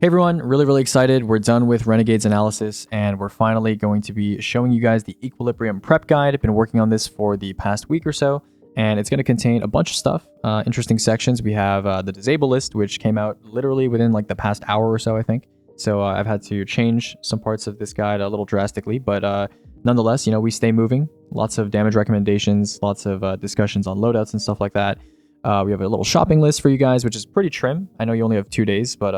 Hey everyone, really excited. We're done with Renegade's analysis and we're finally going to be showing you guys the Equilibrium prep guide. I've been working on this for the past week or so, and it's going to contain a bunch of stuff, interesting sections. We have the disable list, which came out literally within like the past hour or so, I think. So I've had to change some parts of this guide a little drastically, but nonetheless, we stay moving. Lots of damage recommendations, lots of discussions on loadouts and stuff like that. We have a little shopping list for you guys, which is pretty trim. I know you only have 2 days, but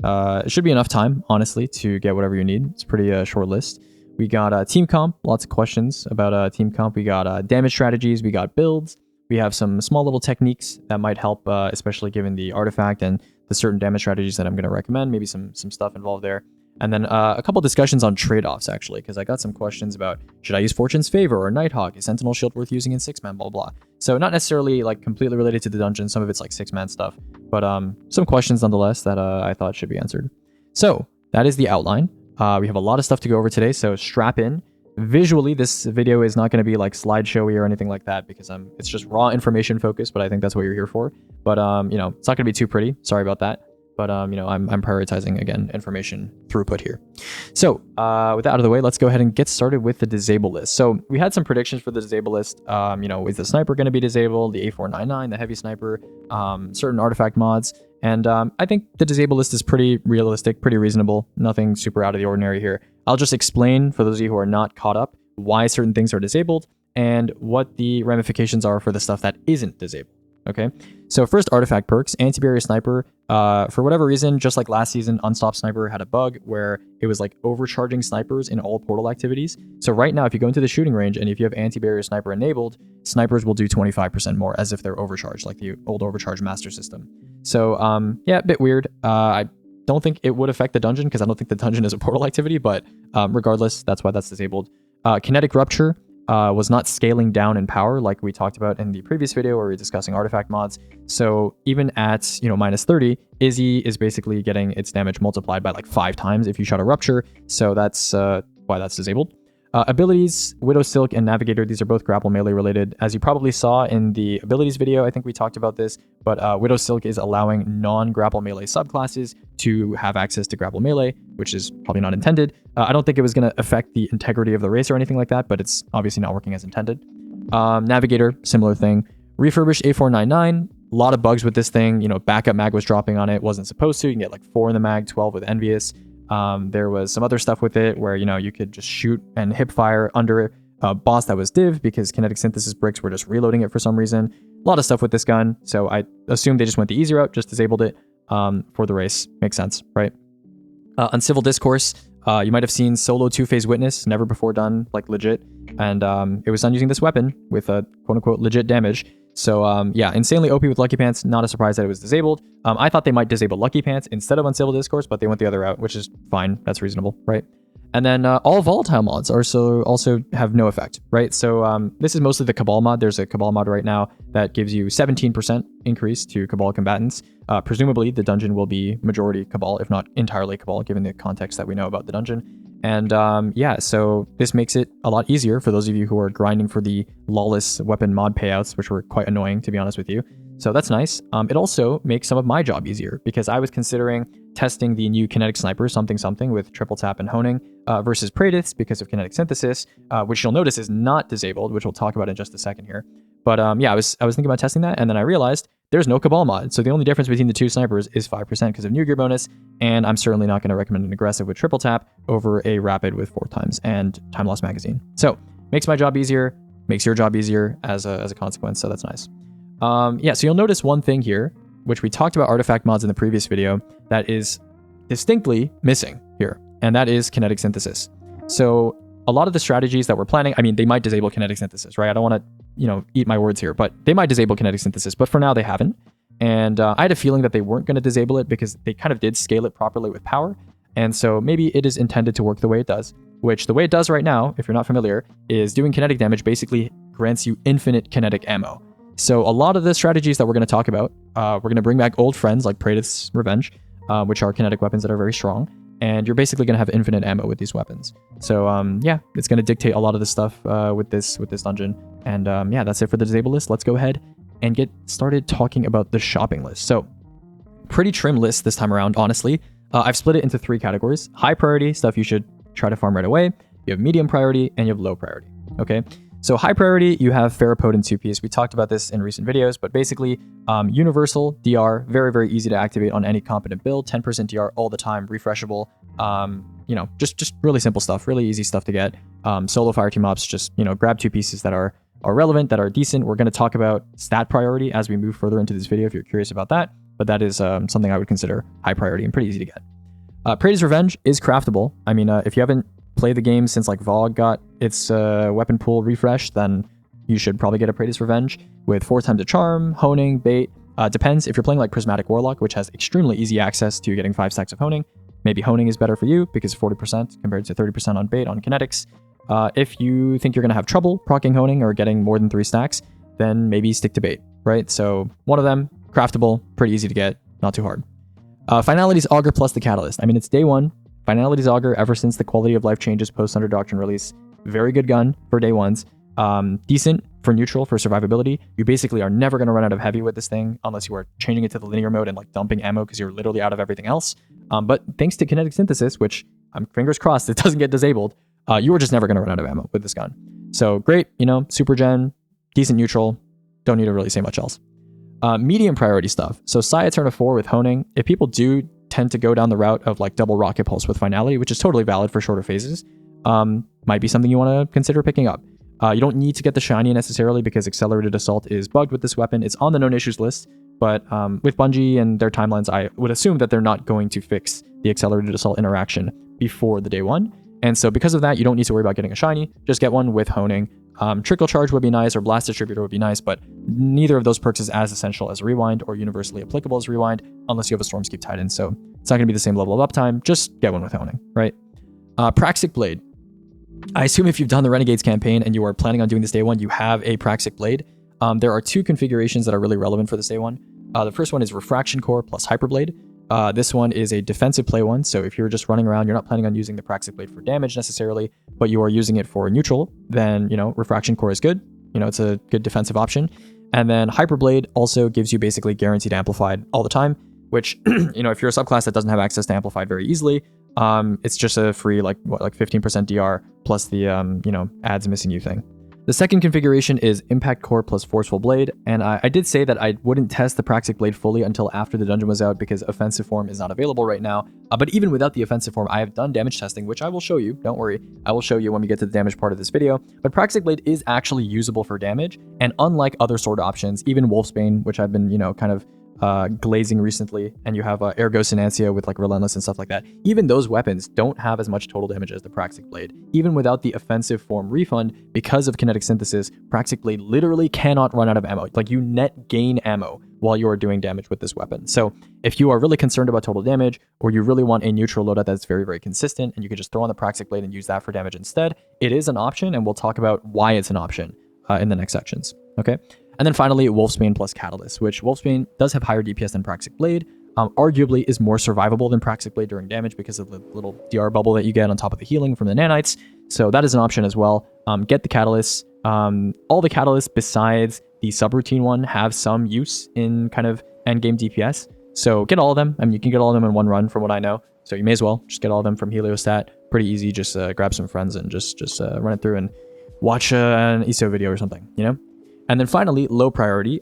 it should be enough time, honestly, to get whatever you need. It's a pretty short list. We got team comp, lots of questions about team comp. We got damage strategies, we got builds. We have some small little techniques that might help, especially given the artifact and the certain damage strategies that I'm going to recommend. Maybe some stuff involved there. And then a couple discussions on trade-offs, actually, because I got some questions about, should I use Fortune's Favor or Nighthawk? Is Sentinel Shield worth using in 6-man, blah, blah. So not necessarily like completely related to the dungeon. Some of it's like 6-man stuff, but some questions nonetheless that I thought should be answered. So that is the outline. We have a lot of stuff to go over today, so strap in. Visually, this video is not going to be like slideshowy or anything like that because it's just raw information focused, but I think that's what you're here for. But it's not going to be too pretty. Sorry about that. But, I'm prioritizing, again, information throughput here. So with that out of the way, let's go ahead and get started with the disable list. So we had some predictions for the disable list. Is the sniper going to be disabled? The A499, the heavy sniper, certain artifact mods. And I think the disable list is pretty realistic, pretty reasonable. Nothing super out of the ordinary here. I'll just explain, for those of you who are not caught up, why certain things are disabled and what the ramifications are for the stuff that isn't disabled. Okay, so first, artifact perks. Anti-barrier sniper, for whatever reason, just like last season, Unstopped Sniper had a bug where it was like overcharging snipers in all portal activities. So right now, if you go into the shooting range and if you have anti-barrier sniper enabled, snipers will do 25% more as if they're overcharged, like the old overcharge master system. So yeah, a bit weird. I don't think it would affect the dungeon because I don't think the dungeon is a portal activity, but regardless, that's why that's disabled. Kinetic rupture was not scaling down in power like we talked about in the previous video where we were discussing artifact mods. So even at minus 30, Izzy is basically getting its damage multiplied by like 5 times if you shot a rupture. So that's why that's disabled. Abilities, Widow Silk and Navigator, these are both grapple melee related. As you probably saw in the abilities video, I think we talked about this, but Widow Silk is allowing non-grapple melee subclasses to have access to grapple melee, which is probably not intended. I don't think it was going to affect the integrity of the race or anything like that, but it's obviously not working as intended. Navigator, similar thing. Refurbished A499, a lot of bugs with this thing. Backup mag was dropping on it, wasn't supposed to. You can get like 4 in the mag, 12 with Envious. There was some other stuff with it where, you could just shoot and hip fire under a boss that was div because kinetic synthesis bricks were just reloading it for some reason. A lot of stuff with this gun. So I assume they just went the easy route, just disabled it for the race. Makes sense, right? Uncivil Discourse, you might have seen solo 2-phase witness, never before done, like legit. And it was done using this weapon with a quote unquote legit damage. So yeah, insanely OP with Lucky Pants. Not a surprise that it was disabled. I thought they might disable Lucky Pants instead of Uncivil Discourse, but they went the other route, which is fine. That's reasonable, right? And then all volatile mods also have no effect, right? So this is mostly the Cabal mod. There's a Cabal mod right now that gives you 17% increase to Cabal combatants. Presumably, the dungeon will be majority Cabal, if not entirely Cabal, given the context that we know about the dungeon. And yeah, so this makes it a lot easier for those of you who are grinding for the lawless weapon mod payouts, which were quite annoying, to be honest with you. So that's nice. It also makes some of my job easier because I was considering testing the new kinetic sniper something with triple tap and honing versus Praedyths because of kinetic synthesis, which you'll notice is not disabled, which we'll talk about in just a second here. But yeah, I was thinking about testing that, and then I realized there's no Cabal mod. So the only difference between the 2 snipers is 5% because of new gear bonus, and I'm certainly not going to recommend an aggressive with triple tap over a rapid with 4 times and time loss magazine. So makes my job easier, makes your job easier as a consequence. So that's nice. Yeah, so you'll notice one thing here, which we talked about artifact mods in the previous video, that is distinctly missing here, and that is kinetic synthesis. So a lot of the strategies that we're planning, I mean, they might disable kinetic synthesis, right? I don't want to, eat my words here, but they might disable kinetic synthesis, but for now they haven't. And I had a feeling that they weren't going to disable it because they kind of did scale it properly with power. And so maybe it is intended to work the way it does, which the way it does right now, if you're not familiar, is doing kinetic damage basically grants you infinite kinetic ammo. So a lot of the strategies that we're going to talk about, we're going to bring back old friends like Praedyth's Revenge, which are kinetic weapons that are very strong. And you're basically going to have infinite ammo with these weapons. So yeah, it's going to dictate a lot of the stuff with this dungeon. And yeah, that's it for the disable list. Let's go ahead and get started talking about the shopping list. So pretty trim list this time around, honestly. I've split it into 3 categories. High priority, stuff you should try to farm right away. You have medium priority, and you have low priority, okay? So high priority, you have Ferropotent 2-piece. We talked about this in recent videos, but basically universal DR, very, very easy to activate on any competent build, 10% DR all the time, refreshable. You know, just really simple stuff, really easy stuff to get. Solo fireteam ops, just, you know, grab 2 pieces that are relevant, that are decent. We're going to talk about stat priority as we move further into this video if you're curious about that, but that is something I would consider high priority and pretty easy to get. Praetor's Revenge is craftable. I mean, if you haven't played the game since like Vogue got its weapon pool refreshed, then you should probably get a Praetor's Revenge with 4 times a charm, honing, bait. Depends if you're playing like Prismatic Warlock, which has extremely easy access to getting 5 stacks of honing. Maybe honing is better for you because 40% compared to 30% on bait on kinetics. If you think you're going to have trouble proccing honing or getting more than 3 stacks, then maybe stick to bait, right? So one of them, craftable, pretty easy to get, not too hard. Finality's Augur plus the Catalyst. I mean, it's day 1. Finality's Augur, ever since the quality of life changes post Under Doctrine release, very good gun for day 1s. Decent for neutral, for survivability. You basically are never going to run out of heavy with this thing unless you are changing it to the linear mode and like dumping ammo because you're literally out of everything else. But thanks to kinetic synthesis, which I'm fingers crossed it doesn't get disabled, you are just never going to run out of ammo with this gun. So great, you know, super gen, decent neutral, don't need to really say much else. Medium priority stuff. So Saya turn of 4 with honing. If people do tend to go down the route of like double rocket pulse with finality, which is totally valid for shorter phases, might be something you want to consider picking up. You don't need to get the shiny necessarily because accelerated assault is bugged with this weapon. It's on the known issues list, but with Bungie and their timelines, I would assume that they're not going to fix the accelerated assault interaction before the day 1. And so because of that, you don't need to worry about getting a shiny. Just get one with honing. Trickle charge would be nice, or blast distributor would be nice, but neither of those perks is as essential as rewind or universally applicable as rewind unless you have a Stormscape Titan. So it's not going to be the same level of uptime. Just get one with honing, right? Praxic Blade. I assume if you've done the Renegades campaign and you are planning on doing this day 1, you have a Praxic Blade. There are 2 configurations that are really relevant for this day 1. The first one is Refraction Core plus Hyperblade. This one is a defensive play one, so if you're just running around, you're not planning on using the Praxic Blade for damage necessarily, but you are using it for neutral, then, you know, Refraction Core is good. You know, it's a good defensive option. And then Hyperblade also gives you basically guaranteed Amplified all the time, which, you know, if you're a subclass that doesn't have access to Amplified very easily, it's just a free, like 15% DR plus the, you know, adds missing you thing. The second configuration is Impact Core plus Forceful Blade, and I did say that I wouldn't test the Praxic Blade fully until after the dungeon was out because offensive form is not available right now. But even without the offensive form, I have done damage testing, which I will show you. Don't worry, I will show you when we get to the damage part of this video. But Praxic Blade is actually usable for damage, and unlike other sword options, even Wolfsbane, which I've been, you know, kind of glazing recently, and you have Ergo Sinantia with like Relentless and stuff like that. Even those weapons don't have as much total damage as the Praxic Blade. Even without the offensive form refund, because of kinetic synthesis, Praxic Blade literally cannot run out of ammo. Like, you net gain ammo while you are doing damage with this weapon. So if you are really concerned about total damage, or you really want a neutral loadout that's very, very consistent, and you can just throw on the Praxic Blade and use that for damage instead, it is an option, and we'll talk about why it's an option in the next sections. Okay. And then finally, Wolfsbane plus Catalyst, which Wolfsbane does have higher DPS than Praxic Blade, arguably is more survivable than Praxic Blade during damage because of the little DR bubble that you get on top of the healing from the nanites. So that is an option as well. Get the Catalyst. All the Catalysts besides the subroutine one have some use in kind of endgame DPS. So get all of them. I mean, you can get all of them in one run from what I know. So you may as well just get all of them from Heliostat. Pretty easy. Just grab some friends and just run it through and watch an ESO video or something, you know? And then finally, low priority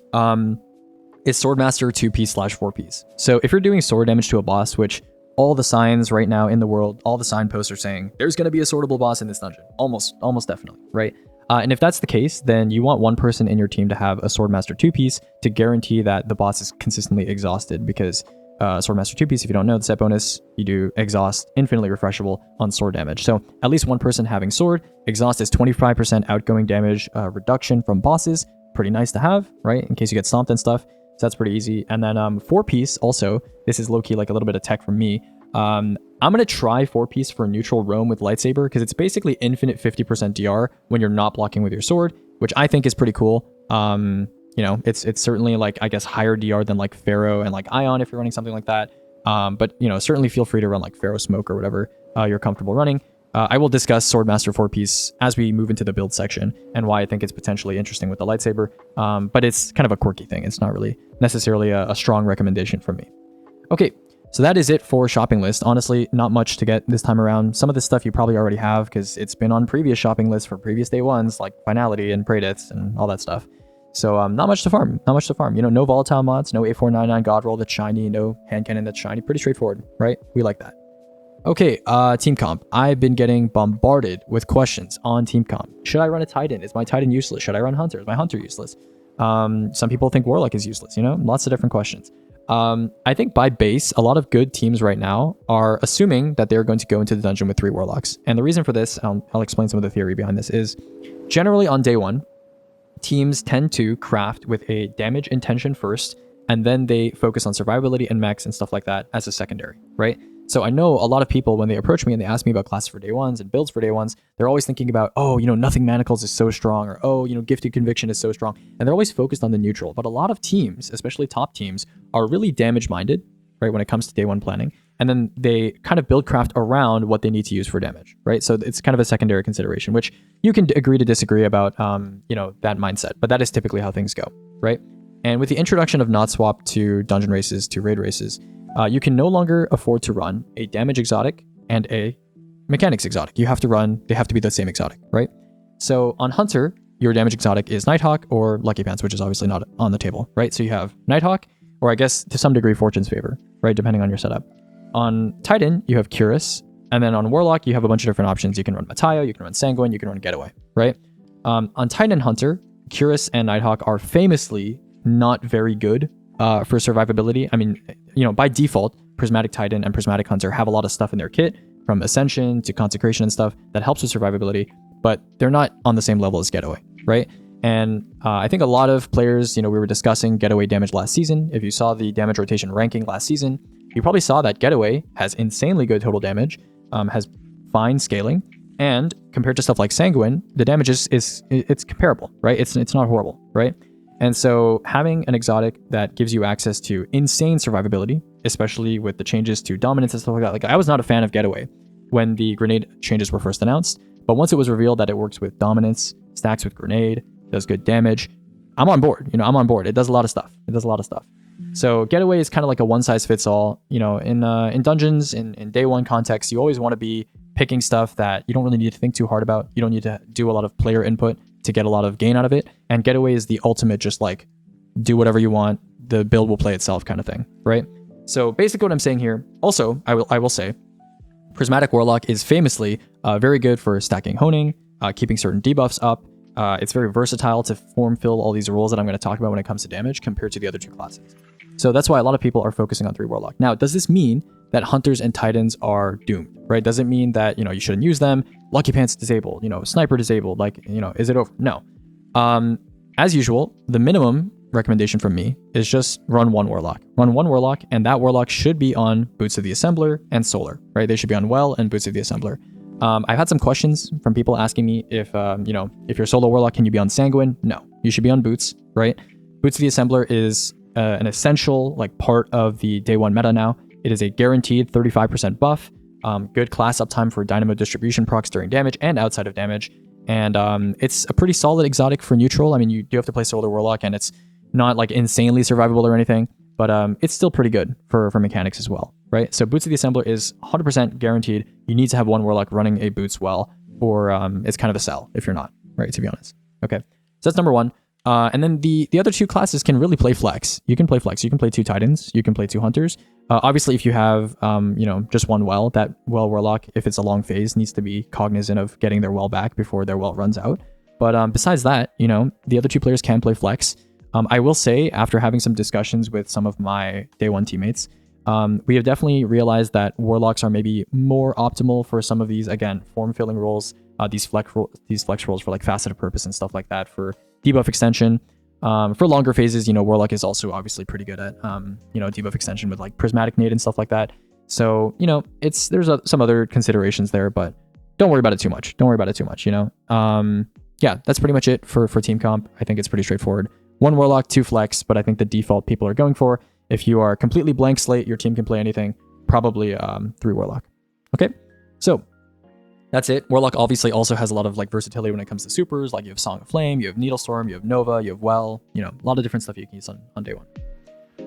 is Swordmaster 2-piece / 4-piece. So if you're doing sword damage to a boss, which all the signs right now in the world, all the signposts are saying, there's going to be a swordable boss in this dungeon. Almost definitely, right? And if that's the case, then you want one person in your team to have a Swordmaster 2-piece to guarantee that the boss is consistently exhausted, because Swordmaster 2-piece, if you don't know, the set bonus, you do exhaust, infinitely refreshable on sword damage. So at least one person having sword. Exhaust is 25% outgoing damage reduction from bosses. Pretty nice to have, right? In case you get stomped and stuff. So that's pretty easy. And then 4-piece also, this is low-key like a little bit of tech from me. I'm going to try 4-piece for neutral roam with lightsaber, because it's basically infinite 50% DR when you're not blocking with your sword, which I think is pretty cool. You know, it's certainly like, I guess, higher DR than like Pharaoh and like Ion if you're running something like that. But, you know, certainly feel free to run like Pharaoh Smoke or whatever you're comfortable running. I will discuss Swordmaster 4-piece as we move into the build section and why I think it's potentially interesting with the lightsaber. But it's kind of a quirky thing. It's not really necessarily a strong recommendation from me. Okay, so that is it for shopping list. Honestly, not much to get this time around. Some of this stuff you probably already have because it's been on previous shopping lists for previous day ones, like Finality and Praedits and all that stuff. So not much to farm, not much to farm. You know, no volatile mods, no 8499 God roll that's shiny, no hand cannon that's shiny. Pretty straightforward, right? We like that. Okay, team comp. I've been getting bombarded with questions on team comp. Should I run a Titan? Is my Titan useless? Should I run Hunter? Is my Hunter useless? Some people think Warlock is useless, you know? Lots of different questions. I think by base, a lot of good teams right now are assuming that they're going to go into the dungeon with 3 Warlocks. And the reason for this, I'll explain some of the theory behind this, is generally on day 1, teams tend to craft with a damage intention first, and then they focus on survivability and mechs and stuff like that as a secondary, right? So I know a lot of people, when they approach me and they ask me about classes for day 1s and builds for day 1s, they're always thinking about, oh, you know, Nothing Manacles is so strong, or, oh, you know, Gifted Conviction is so strong. And they're always focused on the neutral. But a lot of teams, especially top teams, are really damage-minded, right, when it comes to day 1 planning. And then they kind of build craft around what they need to use for damage, right? So it's kind of a secondary consideration, which you can agree to disagree about, you know, that mindset. But that is typically how things go, right? And with the introduction of not swap to dungeon races, to raid races, you can no longer afford to run a damage exotic and a mechanics exotic. They have to be the same exotic, right? So on Hunter, your damage exotic is Nighthawk or Lucky Pants, which is obviously not on the table, right? So you have Nighthawk, or I guess to some degree Fortune's Favor, right? Depending on your setup. On Titan, you have Curus, and then on Warlock, you have a bunch of different options. You can run Matayo, you can run Sanguine, you can run Getaway, right? On Titan and Hunter, Curus and Nighthawk are famously not very good for survivability. I mean, you know, by default, Prismatic Titan and Prismatic Hunter have a lot of stuff in their kit, from Ascension to Consecration and stuff, that helps with survivability, but they're not on the same level as Getaway, right? And I think a lot of players, you know, we were discussing Getaway damage last season. If you saw the damage rotation ranking last season, you probably saw that Getaway has insanely good total damage, has fine scaling, and compared to stuff like Sanguine, the damage it's comparable, right? It's not horrible, right? And so having an exotic that gives you access to insane survivability, especially with the changes to dominance and stuff like that. Like, I was not a fan of Getaway when the grenade changes were first announced, but once it was revealed that it works with dominance, stacks with grenade, does good damage, I'm on board. You know, I'm on board. It does a lot of stuff. So Getaway is kind of like a one size fits all. You know, in dungeons, in day 1 context, you always want to be picking stuff that you don't really need to think too hard about. You don't need to do a lot of player input to get a lot of gain out of it. And Getaway is the ultimate, just like, do whatever you want, the build will play itself kind of thing, right? So basically what I'm saying here, also, I will say, Prismatic Warlock is famously very good for stacking honing, keeping certain debuffs up. It's very versatile to form fill all these roles that I'm going to talk about when it comes to damage compared to the other 2 classes. So that's why a lot of people are focusing on 3 Warlock. Now, does this mean that Hunters and Titans are doomed, right? Does it mean that, you know, you shouldn't use them? Lucky Pants disabled, you know, Sniper disabled, like, you know, is it over? No. As usual, the minimum recommendation from me is just run 1 Warlock. Run 1 Warlock, and that Warlock should be on Boots of the Assembler and Solar, right? They should be on Well and Boots of the Assembler. I've had some questions from people asking me if, you know, if you're Solo Warlock, can you be on Sanguine? No, you should be on Boots, right? Boots of the Assembler is an essential, like, part of the day 1 meta now. It is a guaranteed 35% buff, good class uptime for dynamo distribution procs during damage and outside of damage, and it's a pretty solid exotic for neutral. I mean, you do have to play Solar Warlock, and it's not like insanely survivable or anything, but it's still pretty good for mechanics as well, right? So Boots of the Assembler is 100% guaranteed. You need to have 1 Warlock running a Boots well, or it's kind of a sell if you're not, right, to be honest. Okay, so that's number 1. And then the other 2 classes can really play flex. You can play flex. You can play 2 Titans. You can play 2 Hunters. Obviously, if you have, you know, just 1 Well, that Well Warlock, if it's a long phase, needs to be cognizant of getting their Well back before their Well runs out. But besides that, you know, the other 2 players can play flex. I will say, after having some discussions with some of my day 1 teammates, we have definitely realized that Warlocks are maybe more optimal for some of these, again, form-filling roles, these flex roles for like faceted purpose and stuff like that, for debuff extension. For longer phases, you know, Warlock is also obviously pretty good at, you know, debuff extension with like Prismatic Nade and stuff like that. So, you know, there's some other considerations there, but don't worry about it too much. You know? Yeah, that's pretty much it for team comp. I think it's pretty straightforward. 1 Warlock, 2 flex, but I think the default people are going for, if you are completely blank slate, your team can play anything, probably 3 Warlock. Okay, so that's it. Warlock obviously also has a lot of like versatility when it comes to supers, like you have Song of Flame, you have Needlestorm, you have Nova, you have Well, you know, a lot of different stuff you can use on day 1.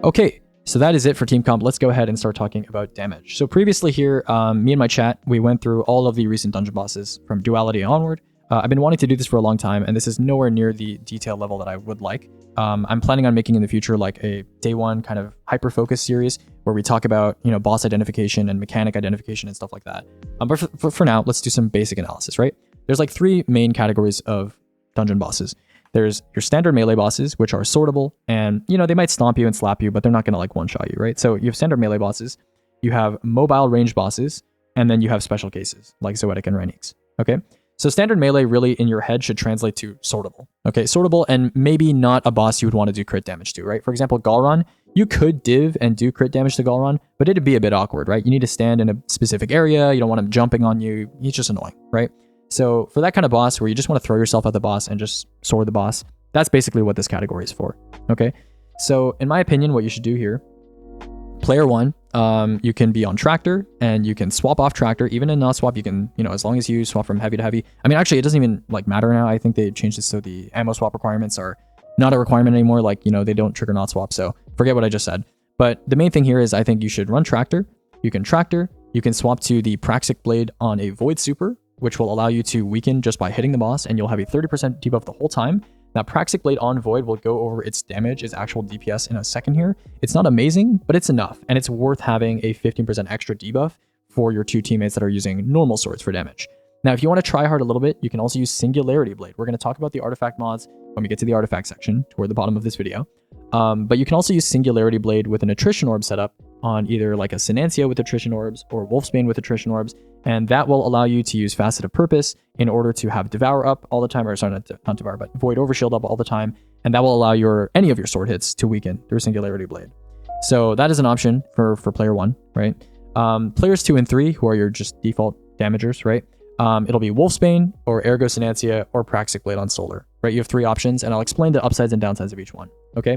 Okay, So that is it for team comp. Let's go ahead and start talking about damage. So previously here, me and my chat, we went through all of the recent dungeon bosses from Duality onward. I've been wanting to do this for a long time, and this is nowhere near the detail level that I would like. I'm planning on making in the future like a day one kind of hyper-focus series where we talk about, you know, boss identification and mechanic identification and stuff like that. But for now, let's do some basic analysis, right? There's like three main categories of dungeon bosses. There's your standard melee bosses, which are sortable, and you know, they might stomp you and slap you, but they're not gonna like one-shot you, right? So you have standard melee bosses, you have mobile ranged bosses, and then you have special cases like Zoetic and Rhaenix. Okay. So standard melee really in your head should translate to sortable. Okay, sortable, and maybe not a boss you would want to do crit damage to, right? For example, Galron, you could div and do crit damage to Galron, but it'd be a bit awkward, right? You need to stand in a specific area, you don't want him jumping on you, he's just annoying, right? So for that kind of boss where you just want to throw yourself at the boss and just sword the boss, that's basically what this category is for, okay? So in my opinion, what you should do here, player one, you can be on tractor and you can swap off tractor. Even in not swap, you can, you know, as long as you swap from heavy to heavy. I mean, actually, it doesn't even like matter now. I think they changed this so the ammo swap requirements are not a requirement anymore. Like, you know, they don't trigger not swap. So forget what I just said. But the main thing here is I think you should run tractor. You can swap to the Praxic Blade on a Void Super, which will allow you to weaken just by hitting the boss, and you'll have a 30% debuff the whole time. Now, Praxic Blade on Void will go over its damage, its actual DPS in a second here. It's not amazing, but it's enough, and it's worth having a 15% extra debuff for your two teammates that are using normal swords for damage. Now, if you want to try hard a little bit, you can also use Singularity Blade. We're going to talk about the artifact mods when we get to the artifact section toward the bottom of this video. But you can also use Singularity Blade with an Attrition Orb setup on either like a Sinantia with Attrition Orbs or Wolfsbane with Attrition Orbs, and that will allow you to use Facet of Purpose in order to have Devour up all the time, or sorry, not Devour, but Void Overshield up all the time, and that will allow any of your sword hits to weaken through Singularity Blade. So that is an option for player one, right? Players 2 and 3, who are your just default damagers, right? It'll be Wolfsbane or Ergo Sinantia or Praxic Blade on Solar, right? You have three options, and I'll explain the upsides and downsides of each one, okay?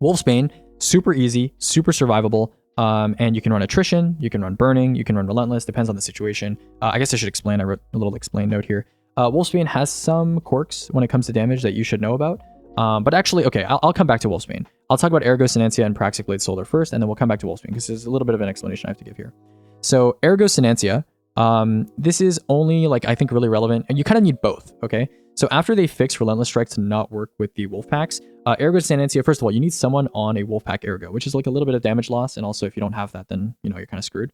Wolfsbane, super easy, super survivable, and you can run Attrition, you can run Burning, you can run Relentless, depends on the situation. I guess I should explain, I wrote a little explain note here. Wolfsbane has some quirks when it comes to damage that you should know about, but actually, okay, I'll come back to Wolfsbane. I'll talk about Ergo Sinantia and Praxic Blade Solar first, and then we'll come back to Wolfsbane, because there's a little bit of an explanation I have to give here. So Ergo Sinantia, this is only like, I think, really relevant, and you kind of need both, okay? So after they fix Relentless Strike to not work with the wolf packs, Ergo Sinantia, first of all, you need someone on a wolf pack Ergo, which is like a little bit of damage loss, and also if you don't have that, then, you know, you're kind of screwed.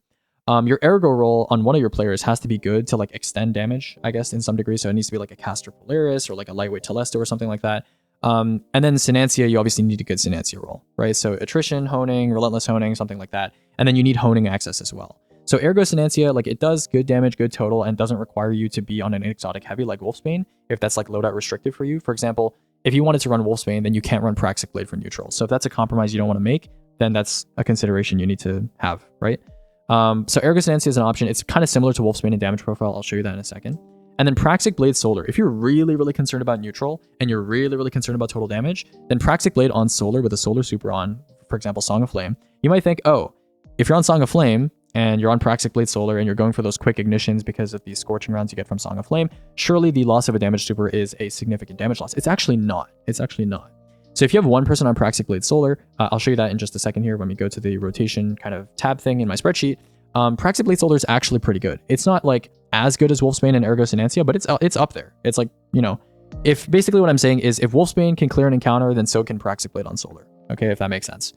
Your Ergo roll on one of your players has to be good to like extend damage, I guess, in some degree, so it needs to be like a Caster Polaris or like a lightweight Telesto or something like that. And then Sinantia, you obviously need a good Sinantia roll, right? So Attrition, Honing, Relentless Honing, something like that. And then you need Honing access as well. So Ergo Sinantia, like, it does good damage, good total, and doesn't require you to be on an exotic heavy like Wolfsbane, if that's like loadout restrictive for you. For example, if you wanted to run Wolfsbane, then you can't run Praxic Blade for neutral. So if that's a compromise you don't want to make, then that's a consideration you need to have, right? So Ergo Sinantia is an option. It's kind of similar to Wolfsbane in damage profile. I'll show you that in a second. And then Praxic Blade Solar. If you're really, really concerned about neutral, and you're really, really concerned about total damage, then Praxic Blade on Solar with a Solar Super on, for example, Song of Flame, you might think, oh, if you're on Song of Flame, and you're on Praxic Blade Solar, and you're going for those quick ignitions because of the scorching rounds you get from Song of Flame, surely the loss of a damage super is a significant damage loss. It's actually not. It's actually not. So if you have one person on Praxic Blade Solar, I'll show you that in just a second here when we go to the rotation kind of tab thing in my spreadsheet. Praxic Blade Solar is actually pretty good. It's not like as good as Wolfsbane and Ergo Sinantia, but it's up there. It's like, you know, if basically what I'm saying is if Wolfsbane can clear an encounter, then so can Praxic Blade on Solar. Okay, if that makes sense.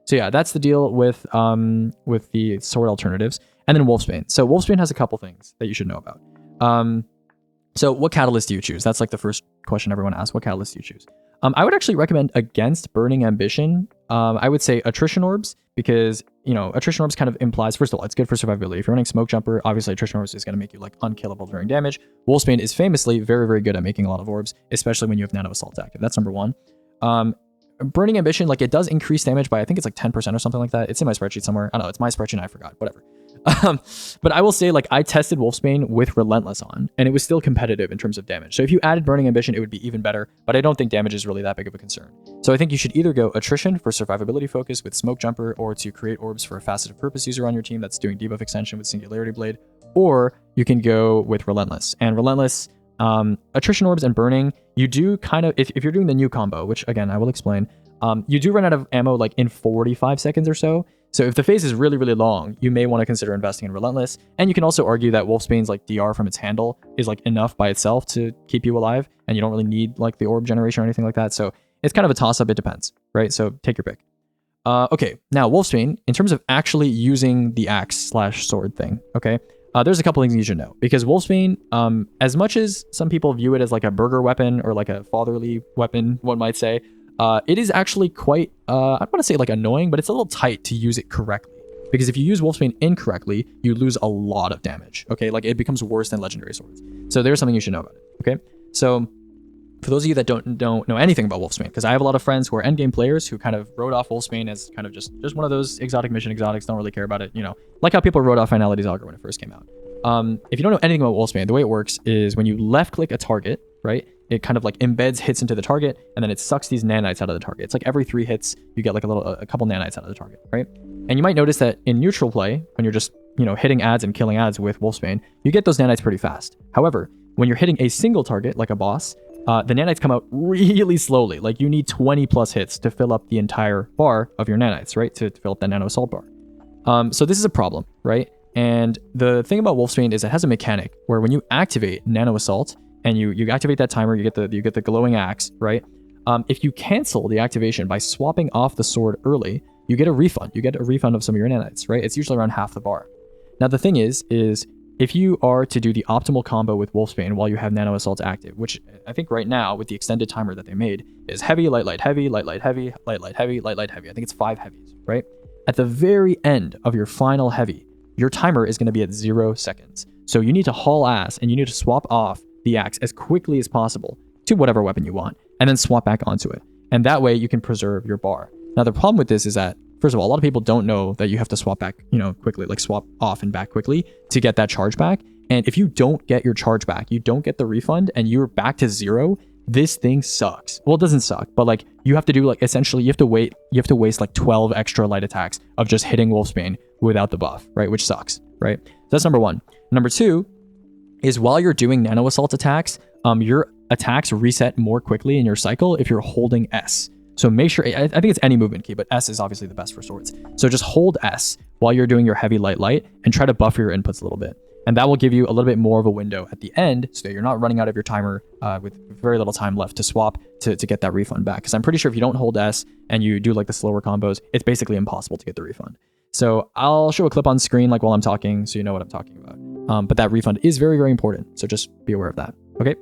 So yeah, that's the deal with the sword alternatives. And then Wolfsbane. So Wolfsbane has a couple things that you should know about. So what catalyst do you choose? That's like the first question everyone asks. What catalyst do you choose? I would actually recommend against Burning Ambition. I would say Attrition Orbs, because, you know, Attrition Orbs kind of implies, first of all, it's good for survivability. If you're running Smoke Jumper, obviously Attrition Orbs is going to make you like unkillable during damage. Wolfsbane is famously very, very good at making a lot of orbs, especially when you have Nano Assault active. That's number one. Burning Ambition, like, it does increase damage by, I think it's like 10% or something like that. It's in my spreadsheet somewhere. I don't know, it's my spreadsheet and I forgot, whatever. But I will say, like, I tested Wolfsbane with Relentless on, and it was still competitive in terms of damage. So if you added Burning Ambition, it would be even better, but I don't think damage is really that big of a concern. So I think you should either go Attrition for survivability focus with Smoke Jumper, or to create orbs for a Facet of Purpose user on your team that's doing debuff extension with Singularity Blade, or you can go with Relentless. And Relentless, Attrition Orbs and Burning, you do kind of, if you're doing the new combo, which again, I will explain, You do run out of ammo like in 45 seconds or so. So if the phase is really, really long, you may want to consider investing in Relentless. And you can also argue that Wolfsbane's like DR from its handle is like enough by itself to keep you alive, and you don't really need like the orb generation or anything like that. So it's kind of a toss-up. It depends, right? So take your pick. Okay, now Wolfsbane, in terms of actually using the axe/sword thing, okay, there's a couple things you should know. Because Wolfsbane, as much as some people view it as like a burger weapon or like a fatherly weapon, one might say, it is actually quite, I don't want to say like annoying, but it's a little tight to use it correctly. Because if you use Wolfsbane incorrectly, you lose a lot of damage, okay? Like it becomes worse than legendary swords. So there's something you should know about it, okay? So for those of you that don't know anything about Wolfsbane, because I have a lot of friends who are endgame players who kind of wrote off Wolfsbane as kind of just one of those exotic mission exotics, don't really care about it, you know, like how people wrote off Finality's Augur when it first came out. If you don't know anything about Wolfsbane, the way it works is when you left click a target, right, it kind of like embeds hits into the target, and then it sucks these nanites out of the target. It's like every 3 hits, you get like a couple nanites out of the target, right? And you might notice that in neutral play, when you're just, you know, hitting ads and killing ads with Wolfsbane, you get those nanites pretty fast. However, when you're hitting a single target, like a boss, the nanites come out really slowly. Like you need 20 plus hits to fill up the entire bar of your nanites, right? To fill up that nano assault bar. So this is a problem, right? And the thing about Wolfsbane is it has a mechanic where when you activate nano assault and you activate that timer, you get the glowing axe, right? If you cancel the activation by swapping off the sword early, you get a refund. You get a refund of some of your nanites, right? It's usually around half the bar. Now the thing is if you are to do the optimal combo with Wolfsbane while you have nano assault active, which I think right now with the extended timer that they made is heavy, light, light, heavy, light, light, heavy, light, light, heavy, light, light, heavy. I think it's 5 heavies, right? At the very end of your final heavy, your timer is going to be at 0 seconds. So you need to haul ass and you need to swap off the axe as quickly as possible to whatever weapon you want and then swap back onto it. And that way you can preserve your bar. Now the problem with this is that, first of all, a lot of people don't know that you have to swap back, you know, quickly, like swap off and back quickly to get that charge back. And if you don't get your charge back, you don't get the refund and you're back to 0, this thing sucks. Well, it doesn't suck, but like you have to do like essentially you have to waste like 12 extra light attacks of just hitting Wolfsbane without the buff, right? Which sucks, right? So that's number 1. Number 2 is while you're doing nano assault attacks, your attacks reset more quickly in your cycle if you're holding S. So make sure, I think it's any movement key, but S is obviously the best for swords. So just hold S while you're doing your heavy, light, light, and try to buffer your inputs a little bit. And that will give you a little bit more of a window at the end so that you're not running out of your timer with very little time left to swap to get that refund back. Because I'm pretty sure if you don't hold S and you do like the slower combos, it's basically impossible to get the refund. So I'll show a clip on screen like while I'm talking so you know what I'm talking about. But that refund is very, very important. So just be aware of that. Okay.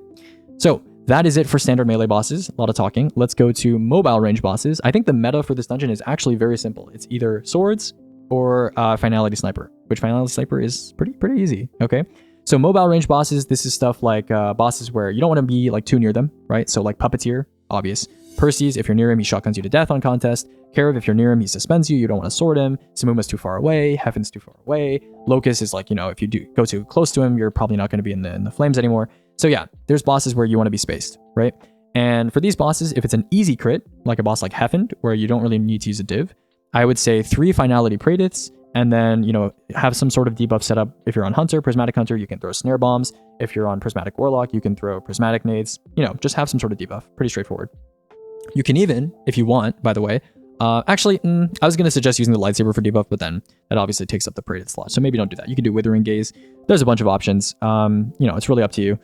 So that is it for standard melee bosses. A lot of talking. Let's go to mobile range bosses. I think the meta for this dungeon is actually very simple. It's either swords or Finality Sniper, which Finality Sniper is pretty easy. Okay. So mobile range bosses, this is stuff like bosses where you don't want to be like too near them, right? So like Puppeteer, obvious. Percy's, if you're near him, he shotguns you to death on contest. Karev, if you're near him, he suspends you. You don't want to sword him. Samuma's too far away. Heaven's too far away. Locust is like, you know, if you do go too close to him, you're probably not going to be in the flames anymore. So yeah, there's bosses where you want to be spaced, right? And for these bosses, if it's an easy crit, like a boss like Heffend, where you don't really need to use a div, I would say 3 Finality Praediths, and then, you know, have some sort of debuff setup. If you're on Hunter, Prismatic Hunter, you can throw Snare Bombs. If you're on Prismatic Warlock, you can throw Prismatic Nades. You know, just have some sort of debuff. Pretty straightforward. You can even, if you want, by the way, I was going to suggest using the lightsaber for debuff, but then that obviously takes up the Praedith slot. So maybe don't do that. You can do Withering Gaze. There's a bunch of options. You know, it's really up to you.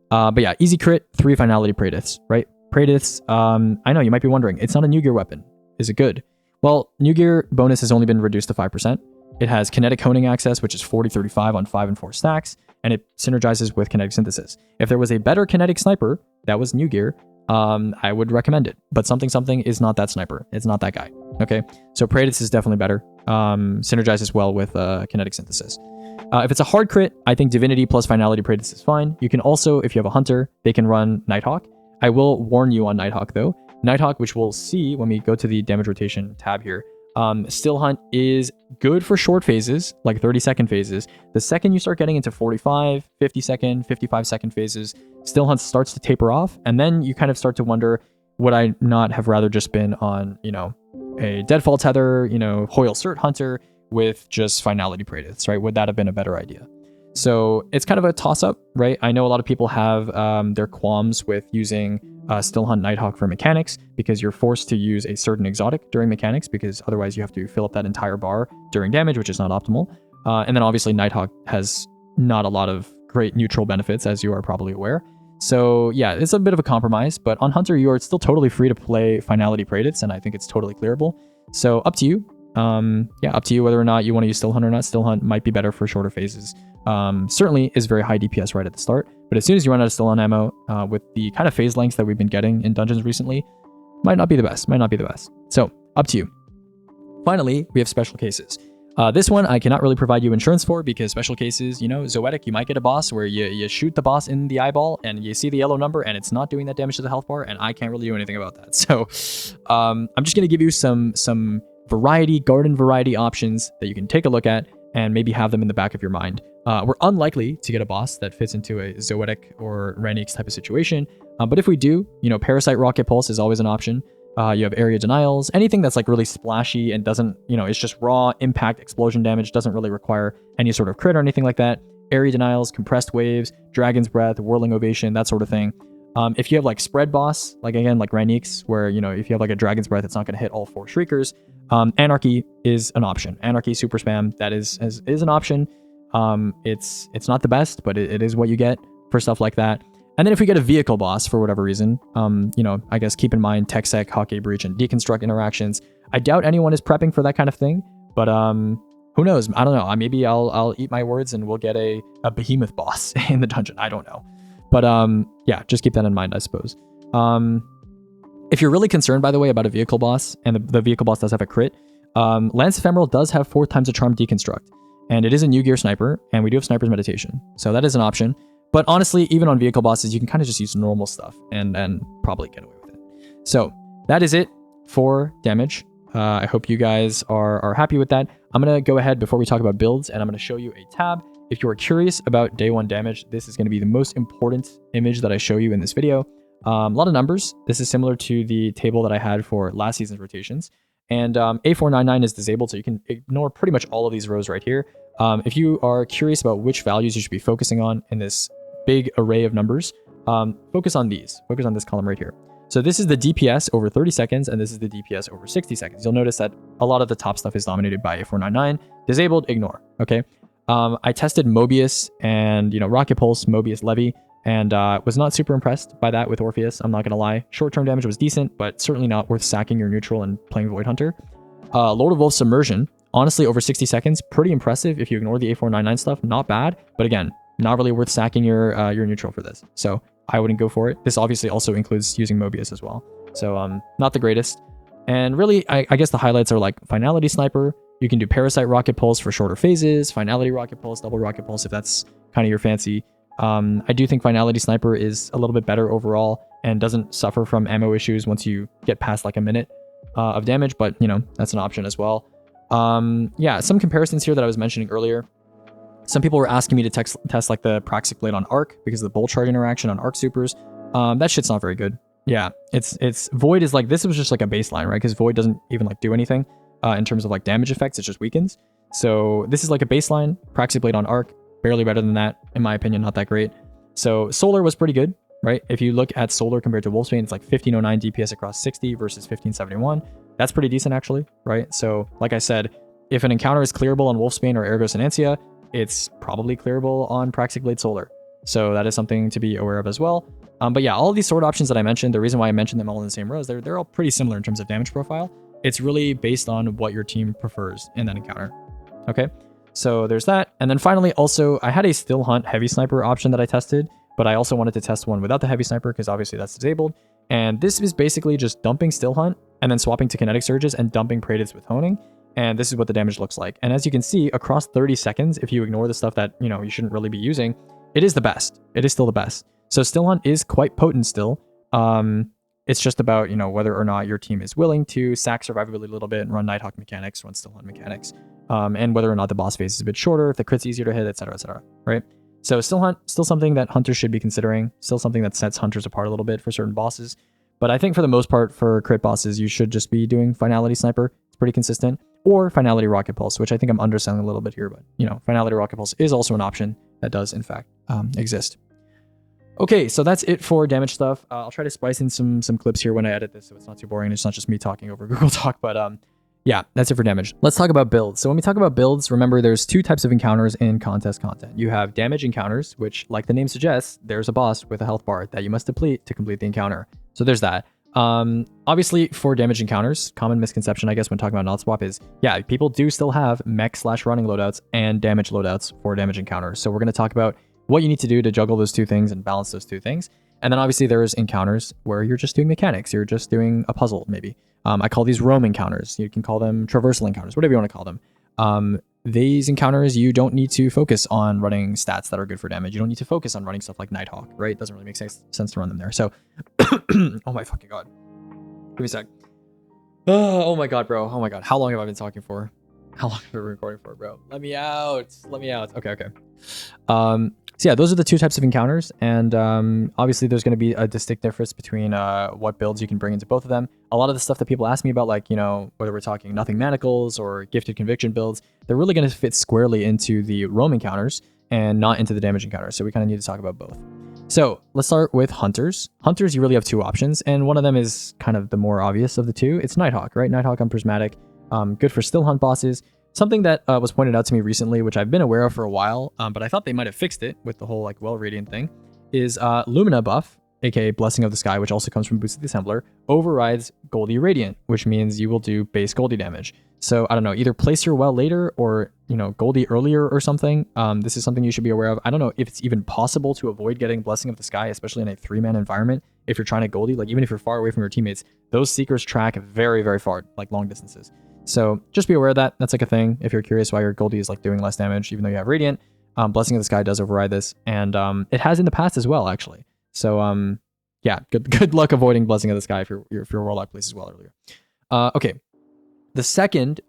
But yeah, easy crit, 3 Finality Praediths, right? Praediths, I know you might be wondering, it's not a new gear weapon. Is it good? Well, new gear bonus has only been reduced to 5%. It has kinetic honing access, which is 40-35 on 5 and 4 stacks, and it synergizes with kinetic synthesis. If there was a better kinetic sniper that was new gear, I would recommend it. But something is not that sniper. It's not that guy. Okay, so Praediths is definitely better. Synergizes well with kinetic synthesis. If it's a hard crit, I think Divinity plus Finality Praediths is fine. You can also, if you have a Hunter, they can run Nighthawk. I will warn you on Nighthawk though. Nighthawk, which we'll see when we go to the damage rotation tab here, Still Hunt is good for short phases, like 30-second phases. The second you start getting into 45, 50-second, 55-second phases, Still Hunt starts to taper off, and then you kind of start to wonder, would I not have rather just been on, you know, a Deadfall Tether, you know, Hoyle Cert Hunter with just Finality Praediths, right? Would that have been a better idea? So it's kind of a toss-up, right? I know a lot of people have their qualms with using Still Hunt Nighthawk for mechanics, because you're forced to use a certain exotic during mechanics, because otherwise you have to fill up that entire bar during damage, which is not optimal. And then obviously Nighthawk has not a lot of great neutral benefits, as you are probably aware. So yeah, it's a bit of a compromise, but on Hunter, you are still totally free to play Finality Praetors, and I think it's totally clearable. So up to you. Yeah, up to you whether or not you want to use Still Hunt or not. Still Hunt might be better for shorter phases. Certainly is very high DPS right at the start, but as soon as you run out of Still Hunt ammo, with the kind of phase lengths that we've been getting in dungeons recently, might not be the best. So up to you. Finally, we have special cases. This one I cannot really provide you insurance for, because special cases, Zoetic, you might get a boss where you shoot the boss in the eyeball and you see the yellow number and it's not doing that damage to the health bar, and I can't really do anything about that. So I'm just going to give you some garden variety options that you can take a look at and maybe have them in the back of your mind. We're unlikely to get a boss that fits into a Zoetic or Renix type of situation, but if we do, Parasite Rocket Pulse is always an option. You have area denials, anything that's like really splashy and doesn't, it's just raw impact explosion damage, doesn't really require any sort of crit or anything like that. Area denials, compressed waves, Dragon's Breath, Whirling Ovation, that sort of thing. If you have like spread boss, like again, like Renix, where, if you have like a Dragon's Breath, it's not going to hit all 4 Shriekers. Anarchy is an option. Anarchy Super Spam, that is an option. It's not the best, but it is what you get for stuff like that. And then if we get a vehicle boss for whatever reason, I guess keep in mind TechSec, Hawkeye Breach, and Deconstruct interactions. I doubt anyone is prepping for that kind of thing, but who knows? I don't know. Maybe I'll eat my words and we'll get a behemoth boss in the dungeon. I don't know. But yeah, just keep that in mind, I suppose. If you're really concerned, by the way, about a vehicle boss, and the vehicle boss does have a crit, Lance Ephemeral does have 4 times a Charm Deconstruct, and it is a new gear sniper, and we do have Sniper's Meditation, so that is an option. But honestly, even on vehicle bosses, you can kind of just use normal stuff and probably get away with it. So that is it for damage. I hope you guys are happy with that. I'm going to go ahead before we talk about builds, and I'm going to show you a tab. If you are curious about day 1 damage, this is going to be the most important image that I show you in this video. A lot of numbers. This is similar to the table that I had for last season's rotations. And A499 is disabled, so you can ignore pretty much all of these rows right here. If you are curious about which values you should be focusing on in this big array of numbers, focus on these. Focus on this column right here. So this is the DPS over 30 seconds, and this is the DPS over 60 seconds. You'll notice that a lot of the top stuff is dominated by A499. Disabled, ignore, okay? I tested Mobius and, Rocket Pulse, Mobius, Levy, and was not super impressed by that with Orpheus, I'm not going to lie. Short-term damage was decent, but certainly not worth sacking your neutral and playing Void Hunter. Lord of Wolves Submersion, honestly, over 60 seconds, pretty impressive if you ignore the A499 stuff, not bad, but again, not really worth sacking your neutral for this. So I wouldn't go for it. This obviously also includes using Mobius as well. So not the greatest. And really, I guess the highlights are like Finality Sniper. You can do Parasite Rocket Pulse for shorter phases, Finality Rocket Pulse, Double Rocket Pulse if that's kind of your fancy. I do think Finality Sniper is a little bit better overall and doesn't suffer from ammo issues once you get past like a minute of damage, but that's an option as well. Yeah, some comparisons here that I was mentioning earlier. Some people were asking me to test like the Praxic Blade on Arc because of the Bull Charge interaction on Arc Supers. That shit's not very good. Yeah, it's Void is like, this was just like a baseline, right? Because Void doesn't even like do anything in terms of like damage effects, it just weakens. So this is like a baseline. Praxic Blade on Arc, barely better than that, in my opinion, not that great. So Solar was pretty good, right? If you look at Solar compared to Wolfsbane, it's like 1509 DPS across 60 versus 1571. That's pretty decent actually, right? So like I said, if an encounter is clearable on Wolfsbane or Ergos Enancia, it's probably clearable on Praxic Blade Solar. So that is something to be aware of as well. But yeah, all of these sword options that I mentioned, the reason why I mentioned them all in the same rows, they're all pretty similar in terms of damage profile. It's really based on what your team prefers in that encounter. Okay, so there's that. And then finally, also, I had a Still Hunt Heavy Sniper option that I tested, but I also wanted to test one without the Heavy Sniper because obviously that's disabled. And this is basically just dumping Still Hunt and then swapping to Kinetic Surges and dumping Praetors with Honing. And this is what the damage looks like. And as you can see, across 30 seconds, if you ignore the stuff that, you shouldn't really be using, it is the best. It is still the best. So Still Hunt is quite potent still. It's just about, whether or not your team is willing to sack survivability a little bit and run Nighthawk mechanics, run Still Hunt mechanics, and whether or not the boss phase is a bit shorter, if the crit's easier to hit, etc., right? So Still Hunt, still something that hunters should be considering, still something that sets hunters apart a little bit for certain bosses. But I think for the most part, for crit bosses, you should just be doing Finality Sniper. It's pretty consistent. Or Finality Rocket Pulse, which I think I'm underselling a little bit here, but, Finality Rocket Pulse is also an option that does, in fact, exist. Okay, so that's it for damage stuff. I'll try to spice in some clips here when I edit this, so it's not too boring. It's not just me talking over Google Talk, but yeah, that's it for damage. Let's talk about builds. So when we talk about builds, remember there's two types of encounters in contest content. You have damage encounters, which, like the name suggests, there's a boss with a health bar that you must deplete to complete the encounter. So there's that. Obviously for damage encounters, common misconception, I guess, when talking about not swap is, yeah, people do still have mech/running loadouts and damage loadouts for damage encounters. So we're going to talk about what you need to do to juggle those two things and balance those two things. And then obviously there's encounters where you're just doing mechanics. You're just doing a puzzle, maybe. I call these roam encounters. You can call them traversal encounters, whatever you want to call them. These encounters, you don't need to focus on running stats that are good for damage. You don't need to focus on running stuff like Nighthawk, right? It doesn't really make sense to run them there. So, oh my fucking God. Give me a sec. Oh my God, bro. Oh my God. How long have I been talking for? How long have I been recording for, bro? Let me out. Let me out. Okay. So yeah, those are the two types of encounters, and obviously there's going to be a distinct difference between what builds you can bring into both of them. A lot of the stuff that people ask me about, like, you know, whether we're talking Nothing Manacles or Gifted Conviction builds, they're really going to fit squarely into the roam encounters and not into the damage encounters, so we kind of need to talk about both. So let's start with Hunters. Hunters, you really have two options, and one of them is kind of the more obvious of the two. It's Nighthawk, right? Nighthawk on Prismatic, good for still hunt bosses. Something that was pointed out to me recently, which I've been aware of for a while, but I thought they might have fixed it with the whole like well radiant thing, is Lumina buff, aka Blessing of the Sky, which also comes from Boots of the Assembler, overrides Goldie Radiant, which means you will do base Goldie damage. So I don't know, either place your well later or, you know, Goldie earlier or something. This is something you should be aware of. I don't know if it's even possible to avoid getting Blessing of the Sky, especially in a 3-man environment. If you're trying to Goldie, like even if you're far away from your teammates, those Seekers track very, very far, like long distances. So just be aware of that. That's like a thing. If you're curious why your Goldie is like doing less damage, even though you have Radiant, Blessing of the Sky does override this, and it has in the past as well, actually. So yeah, good luck avoiding Blessing of the Sky if your Warlock places well earlier. Okay, the second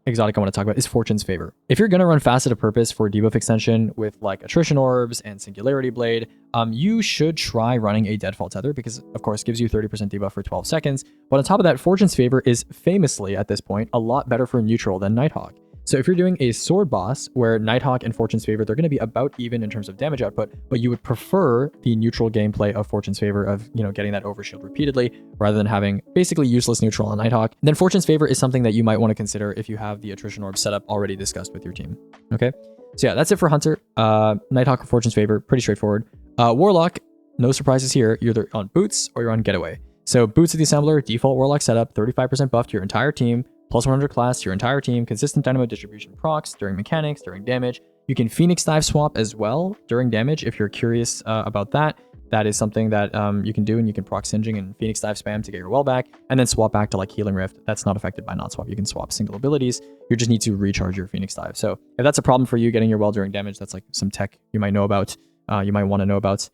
exotic I want to talk about is Fortune's Favor. If you're going to run Facet of Purpose for debuff extension with like Attrition Orbs and Singularity Blade, you should try running a Deadfall Tether because, of course, it gives you 30% debuff for 12 seconds. But on top of that, Fortune's Favor is famously, at this point, a lot better for neutral than Nighthawk. So if you're doing a sword boss where Nighthawk and Fortune's Favor, they're going to be about even in terms of damage output, but you would prefer the neutral gameplay of Fortune's Favor of, you know, getting that overshield repeatedly rather than having basically useless neutral on Nighthawk, then Fortune's Favor is something that you might want to consider if you have the Attrition Orb setup already discussed with your team. Okay, so yeah, that's it for Hunter. Nighthawk or Fortune's Favor, pretty straightforward. Warlock, no surprises here. You're either on Boots or you're on Getaway. So Boots of the Assembler, default Warlock setup, 35% buff to your entire team, plus 100 class to your entire team, consistent dynamo distribution procs during mechanics, during damage. You can Phoenix Dive swap as well during damage if you're curious about that. That is something that you can do, and you can proc Singeing and Phoenix Dive spam to get your well back, and then swap back to like Healing Rift. That's not affected by not swap. You can swap single abilities. You just need to recharge your Phoenix Dive. So if that's a problem for you getting your well during damage, that's like some tech you might know about, you might want to know about.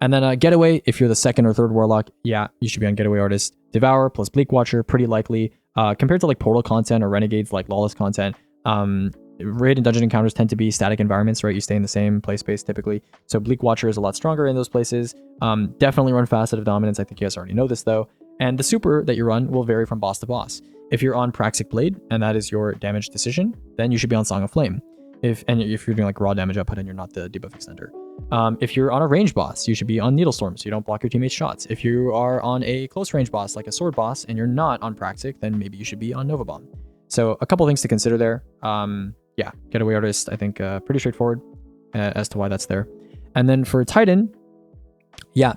And then Getaway, if you're the second or third Warlock, yeah, you should be on Getaway Artist. Devour plus Bleak Watcher, pretty likely. Compared to like Portal content or Renegades like Lawless content, raid and dungeon encounters tend to be static environments, right? You stay in the same play space typically. So Bleak Watcher is a lot stronger in those places. Definitely run Facet of Dominance. I think you guys already know this though. And the super that you run will vary from boss to boss. If you're on Praxic Blade and that is your damage decision, then you should be on Song of Flame. If you're doing like raw damage output and you're not the debuff extender. If you're on a range boss, you should be on Needle Storm so you don't block your teammates' shots. If you are on a close range boss like a sword boss and you're not on Praxic, then maybe you should be on Nova Bomb. So a couple things to consider there. Yeah, Getaway Artist, I think pretty straightforward as to why that's there. And then for Titan, yeah,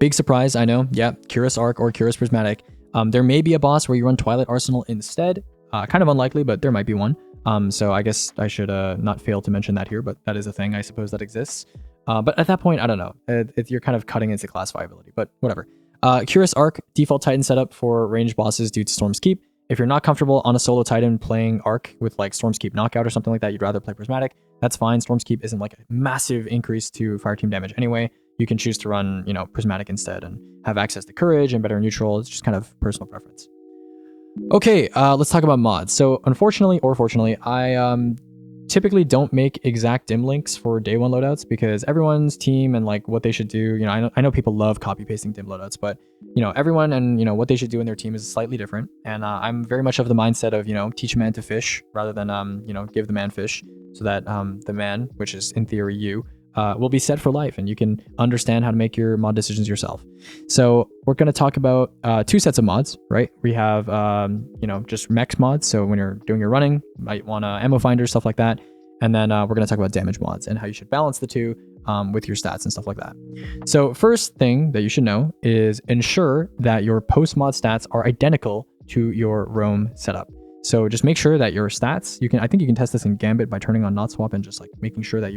big surprise, I know. Yeah, Curus Arc or Curus Prismatic. There may be a boss where you run Twilight Arsenal instead. Kind of unlikely, but there might be one. So I guess I should not fail to mention that here, but that is a thing I suppose that exists. But at that point, I don't know. You're kind of cutting into class viability, but whatever. Curus Arc, default Titan setup for ranged bosses due to Storm's Keep. If you're not comfortable on a solo Titan playing Arc with like Storm's Keep knockout or something like that, you'd rather play Prismatic, that's fine. Storm's Keep isn't like a massive increase to fire team damage anyway. You can choose to run, you know, Prismatic instead and have access to Courage and better neutral. It's just kind of personal preference. Okay, let's talk about mods. So unfortunately or fortunately, I typically don't make exact dim links for day one loadouts because everyone's team and like what they should do, you know, I know people love copy pasting dim loadouts, but you know, everyone and you know what they should do in their team is slightly different. And I'm very much of the mindset of, you know, teach a man to fish rather than you know, give the man fish so that the man, which is in theory you, will be set for life, and you can understand how to make your mod decisions yourself. So we're going to talk about 2 sets of mods, right? We have, just mech mods. So when you're doing your running, you might want ammo finder, stuff like that. And then we're going to talk about damage mods and how you should balance the two with your stats and stuff like that. So first thing that you should know is ensure that your post mod stats are identical to your roam setup. So just make sure that your stats, I think you can test this in Gambit by turning on not swap and just like making sure that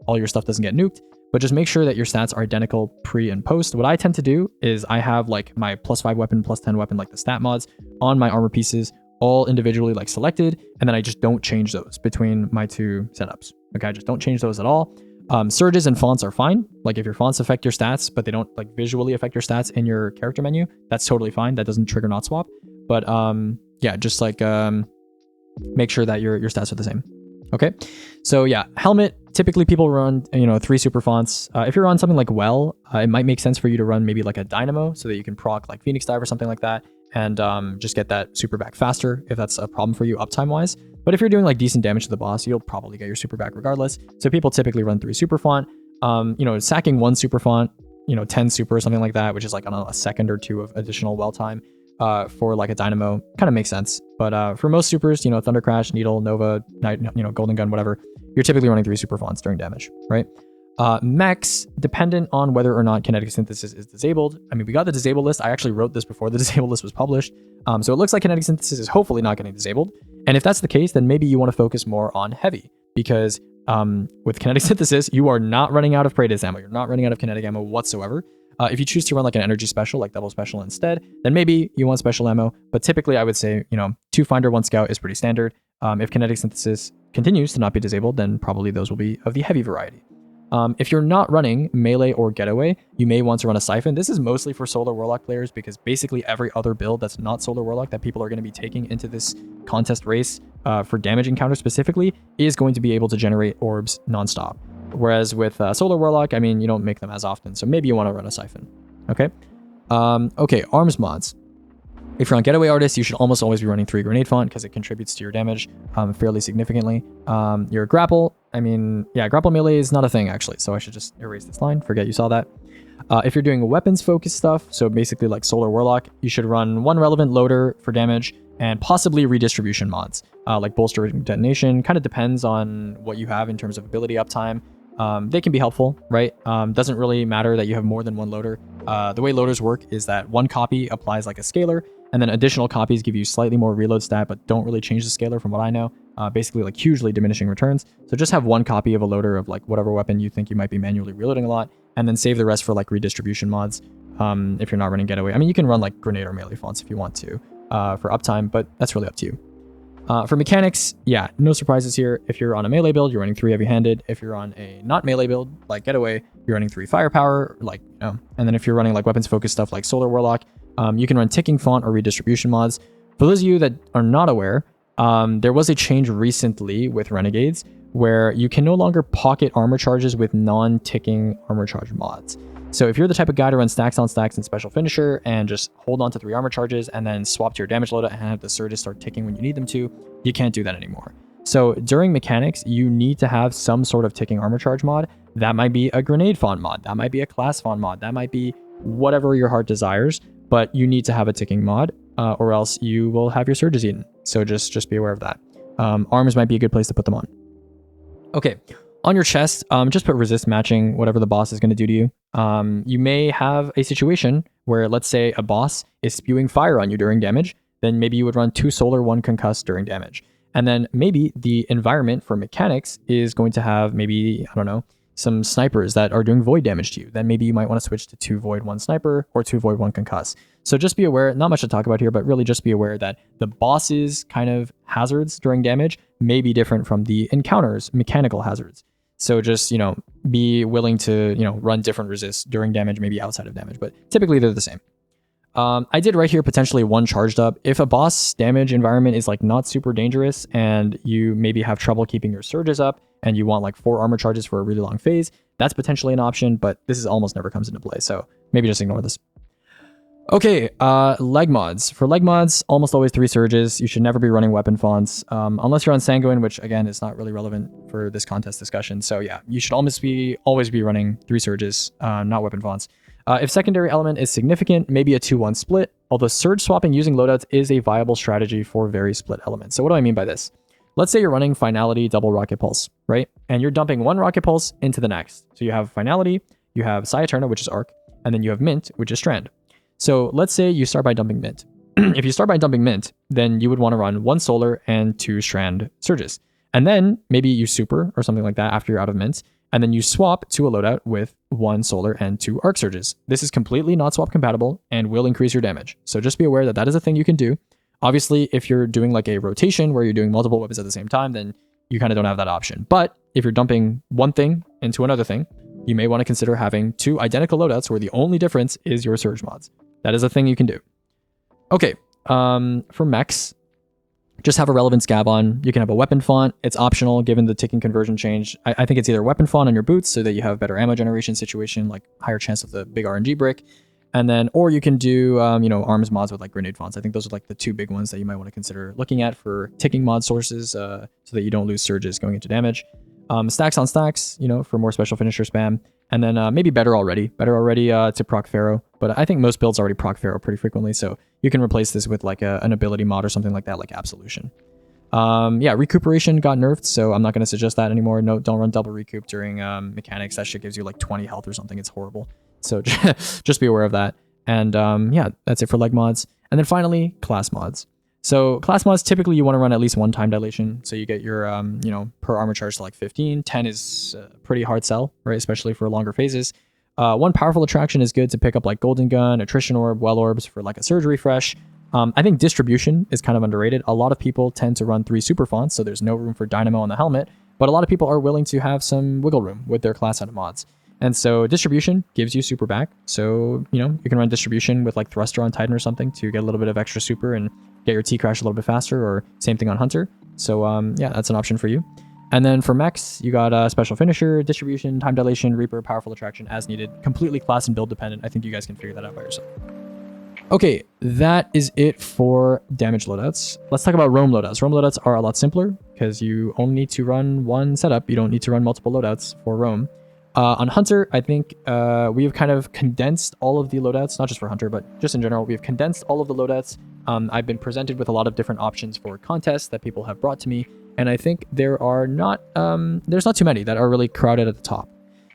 all your stuff doesn't get nuked, but just make sure that your stats are identical pre and post. What I tend to do is I have like my +5 weapon, +10 weapon, like the stat mods on my armor pieces, all individually like selected, and then I just don't change those between my 2 setups. Okay, I just don't change those at all. Surges and fonts are fine. Like if your fonts affect your stats, but they don't like visually affect your stats in your character menu, that's totally fine. That doesn't trigger not swap. But yeah, just like make sure that your stats are the same. Okay, so yeah, helmet, typically people run 3 super fonts. If you're on something like it might make sense for you to run maybe like a dynamo so that you can proc like Phoenix Dive or something like that, and just get that super back faster if that's a problem for you uptime wise. But if you're doing like decent damage to the boss, you'll probably get your super back regardless. So people typically run 3 super font. Sacking 1 super font, 10 super or something like that, which is like on a second or 2 of additional well time for like a dynamo, kind of makes sense. But for most supers, Thunder Crash, Needle, Nova, Golden Gun, whatever, you're typically running 3 super fonts during damage, right? Mechs, dependent on whether or not kinetic synthesis is disabled. I mean, we got the disabled list. I actually wrote this before the disabled list was published. So it looks like kinetic synthesis is hopefully not getting disabled. And if that's the case, then maybe you want to focus more on heavy, because with kinetic synthesis, you are not running out of Praedyth ammo. You're not running out of kinetic ammo whatsoever. If you choose to run like an energy special, like double special instead, then maybe you want special ammo. But typically I would say, 2 finder, 1 scout is pretty standard. If kinetic synthesis continues to not be disabled, then probably those will be of the heavy variety. If you're not running melee or getaway, you may want to run a siphon. This is mostly for Solar Warlock players, because basically every other build that's not Solar Warlock that people are going to be taking into this contest race for damage encounter specifically is going to be able to generate orbs nonstop. Whereas with Solar Warlock, I mean, you don't make them as often, so maybe you want to run a siphon. Okay. Okay, arms mods. If you're on Getaway Artist, you should almost always be running 3 Grenade Font because it contributes to your damage fairly significantly. Your Grapple, Grapple melee is not a thing actually, so I should just erase this line, forget you saw that. If you're doing weapons focused stuff, so basically like Solar Warlock, you should run 1 relevant loader for damage and possibly redistribution mods, like Bolster Detonation. Kind of depends on what you have in terms of ability uptime. They can be helpful, right? Doesn't really matter that you have more than 1 loader. The way loaders work is that 1 copy applies like a scalar, and then additional copies give you slightly more reload stat, but don't really change the scalar from what I know. Basically like hugely diminishing returns. So just have 1 copy of a loader of like whatever weapon you think you might be manually reloading a lot, and then save the rest for like redistribution mods if you're not running Getaway. I mean, you can run like grenade or melee fonts if you want to for uptime, but that's really up to you. For mechanics, yeah, no surprises here. If you're on a melee build, you're running 3 heavy-handed. If you're on a not melee build, like Getaway, you're running 3 firepower, and then if you're running like weapons-focused stuff like Solar Warlock, you can run ticking font or redistribution mods. For those of you that are not aware, there was a change recently with Renegades where you can no longer pocket armor charges with non-ticking armor charge mods. So if you're the type of guy to run stacks on stacks and special finisher and just hold on to 3 armor charges and then swap to your damage loader and have the surges start ticking when you need them to, you can't do that anymore. So during mechanics, you need to have some sort of ticking armor charge mod. That might be a grenade font mod. That might be a class font mod. That might be whatever your heart desires, but you need to have a ticking mod or else you will have your surges eaten. So just be aware of that. Arms might be a good place to put them on. Okay. On your chest, just put resist matching whatever the boss is going to do to you. You may have a situation where, let's say, a boss is spewing fire on you during damage. Then maybe you would run 2 solar, 1 concuss during damage. And then maybe the environment for mechanics is going to have maybe, I don't know, some snipers that are doing void damage to you. Then maybe you might want to switch to 2 void, 1 sniper or 2 void, 1 concuss. So just be aware, not much to talk about here, but really just be aware that the boss's kind of hazards during damage may be different from the encounter's mechanical hazards. So just, be willing to, run different resists during damage, maybe outside of damage, but typically they're the same. I did right here potentially 1 charged up. If a boss damage environment is like not super dangerous and you maybe have trouble keeping your surges up and you want like 4 armor charges for a really long phase, that's potentially an option, but this is almost never comes into play. So maybe just ignore this. Okay, leg mods. For leg mods, almost always 3 surges. You should never be running weapon fonts, unless you're on Sanguine, which again is not really relevant for this contest discussion. So yeah, you should always be running 3 surges, not weapon fonts. If secondary element is significant, maybe a 2-1 split, although surge swapping using loadouts is a viable strategy for very split elements. So what do I mean by this? Let's say you're running Finality double Rocket Pulse, right? And you're dumping 1 Rocket Pulse into the next. So you have Finality, you have Psi Eterna, which is Arc, and then you have Mint, which is Strand. So let's say you start by dumping Mint. If you start by dumping Mint, then you would want to run 1 Solar and 2 Strand surges. And then maybe you super or something like that after you're out of Mint. And then you swap to a loadout with 1 Solar and 2 Arc surges. This is completely not swap compatible and will increase your damage. So just be aware that that is a thing you can do. Obviously, if you're doing like a rotation where you're doing multiple weapons at the same time, then you kind of don't have that option. But if you're dumping one thing into another thing, you may want to consider having 2 identical loadouts where the only difference is your surge mods. That is a thing you can do. Okay, for mechs, just have a relevant scab on. You can have a weapon font. It's optional given the ticking conversion change. I think it's either weapon font on your boots so that you have better ammo generation situation, like higher chance of the big RNG brick. And then, or you can do, arms mods with like grenade fonts. I think those are like the 2 big ones that you might want to consider looking at for ticking mod sources so that you don't lose surges going into damage. Stacks on stacks, for more special finisher spam. And then maybe better already to proc Pharaoh. But I think most builds already proc Pharaoh pretty frequently. So you can replace this with like an ability mod or something like that, like Absolution. Recuperation got nerfed, so I'm not going to suggest that anymore. No, don't run double recoup during mechanics. That shit gives you like 20 health or something. It's horrible. So just be aware of that. And that's it for leg mods. And then finally, class mods. So class mods, typically you want to run at least 1 time dilation. So you get your, per armor charge to like 15. 10 is a pretty hard sell, right? Especially for longer phases. 1 powerful attraction is good to pick up like Golden Gun, Attrition Orb, Well Orbs for like a surge refresh. I think distribution is kind of underrated. A lot of people tend to run 3 super fonts, so there's no room for Dynamo on the helmet. But a lot of people are willing to have some wiggle room with their class item mods. And so distribution gives you super back. So, you can run distribution with like Thruster on Titan or something to get a little bit of extra super and get your T-Crash a little bit faster, or same thing on Hunter. So that's an option for you. And then for mechs, you got special finisher, distribution, time dilation, Reaper, powerful attraction as needed. Completely class and build dependent. I think you guys can figure that out by yourself. Okay, that is it for damage loadouts. Let's talk about roam loadouts. Roam loadouts are a lot simpler because you only need to run 1 setup. You don't need to run multiple loadouts for roam. On Hunter, I think we have kind of condensed all of the loadouts, not just for Hunter, but just in general, we've condensed all of the loadouts. I've been presented with a lot of different options for contests that people have brought to me, and I think there's not too many that are really crowded at the top.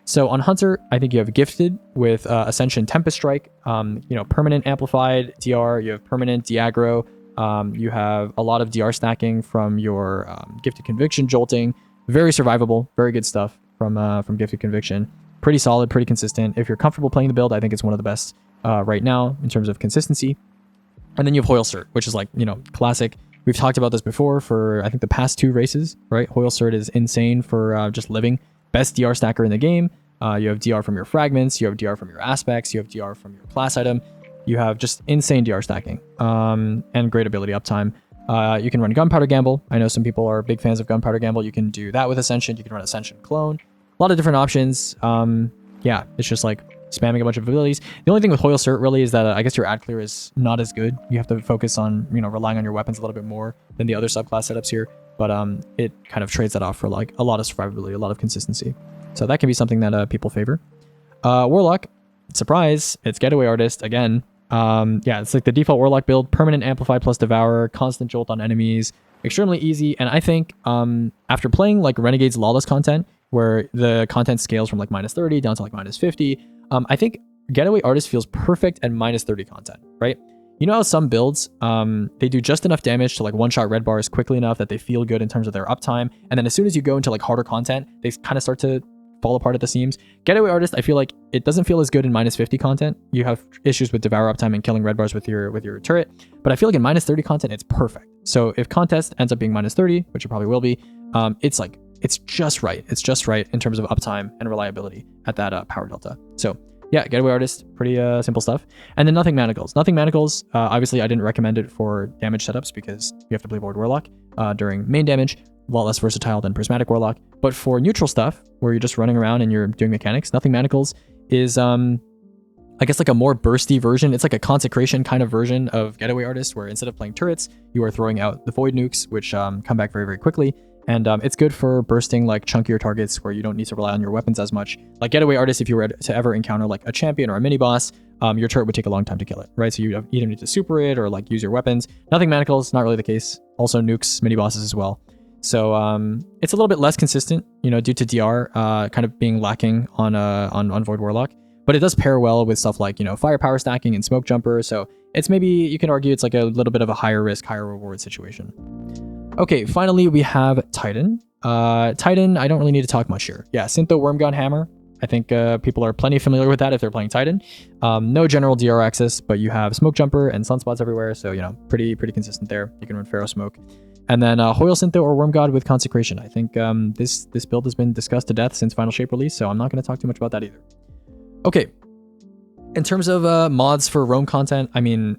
So on Hunter, I think you have Gifted with Ascension Tempest Strike, permanent amplified DR, you have permanent Diagro, you have a lot of DR stacking from your Gifted Conviction Jolting, very survivable, very good stuff from Gifted Conviction. Pretty solid, pretty consistent. If you're comfortable playing the build, I think it's one of the best right now in terms of consistency. And then you have Hoyle Cert, which is like, classic. We've talked about this before for, I think, the past 2 races, right? Hoyle Cert is insane for just living. Best DR stacker in the game. You have DR from your fragments, you have DR from your aspects, you have DR from your class item. You have just insane DR stacking and great ability uptime. You can run Gunpowder Gamble. I know some people are big fans of Gunpowder Gamble. You can do that with Ascension. You can run Ascension Clone. A lot of different options. It's just like spamming a bunch of abilities. The only thing with Hoyle Cert really is that I guess your ad clear is not as good. You have to focus on, relying on your weapons a little bit more than the other subclass setups here. But it kind of trades that off for like a lot of survivability, a lot of consistency. So that can be something that people favor. Warlock, surprise, it's Getaway Artist again. It's like the default Warlock build, permanent Amplify plus Devour, constant Jolt on enemies, extremely easy. And I think after playing like Renegade's Lawless content, where the content scales from like -30 down to like -50, I think Getaway Artist feels perfect at -30 content, right? You know how some builds, they do just enough damage to like one-shot red bars quickly enough that they feel good in terms of their uptime. And then as soon as you go into like harder content, they kind of start to fall apart at the seams. Getaway Artist, I feel like it doesn't feel as good in -50 content. You have issues with Devour uptime and killing red bars with your turret. But I feel like in -30 content, it's perfect. So if contest ends up being -30, which it probably will be, it's just right. It's just right in terms of uptime and reliability at that power delta. So yeah, Getaway Artist, pretty simple stuff. And then Nothing Manacles. Nothing Manacles, obviously I didn't recommend it for damage setups because you have to play board Warlock during main damage. A lot less versatile than Prismatic Warlock. But for neutral stuff, where you're just running around and you're doing mechanics, Nothing Manacles is I guess like a more bursty version. It's like a consecration kind of version of Getaway Artist, where instead of playing turrets, you are throwing out the void nukes, which come back very, very quickly. And it's good for bursting like chunkier targets where you don't need to rely on your weapons as much. Like Getaway Artist, if you were to ever encounter like a champion or a mini boss, your turret would take a long time to kill it, right? So you either need to super it or like use your weapons. Nothing manacles, not really the case. Also nukes, mini bosses as well. So it's a little bit less consistent, you know, due to DR kind of being lacking on Void Warlock. But it does pair well with stuff like, you know, firepower stacking and smoke jumper. So it's maybe, you can argue it's like a little bit of a higher risk, higher reward situation. Okay, finally we have Titan. Titan, I don't really need to talk much here. Yeah, Syntho Wormgon Hammer. I think people are plenty familiar with that if they're playing Titan. No general DR access, but you have smoke jumper and sunspots everywhere. So, you know, pretty consistent there. You can run Pharaoh Smoke. And then Hoyle Syntho or Wormgod with Consecration. I think this build has been discussed to death since Final Shape release, so I'm not going to talk too much about that either. Okay, in terms of mods for Roam content, I mean,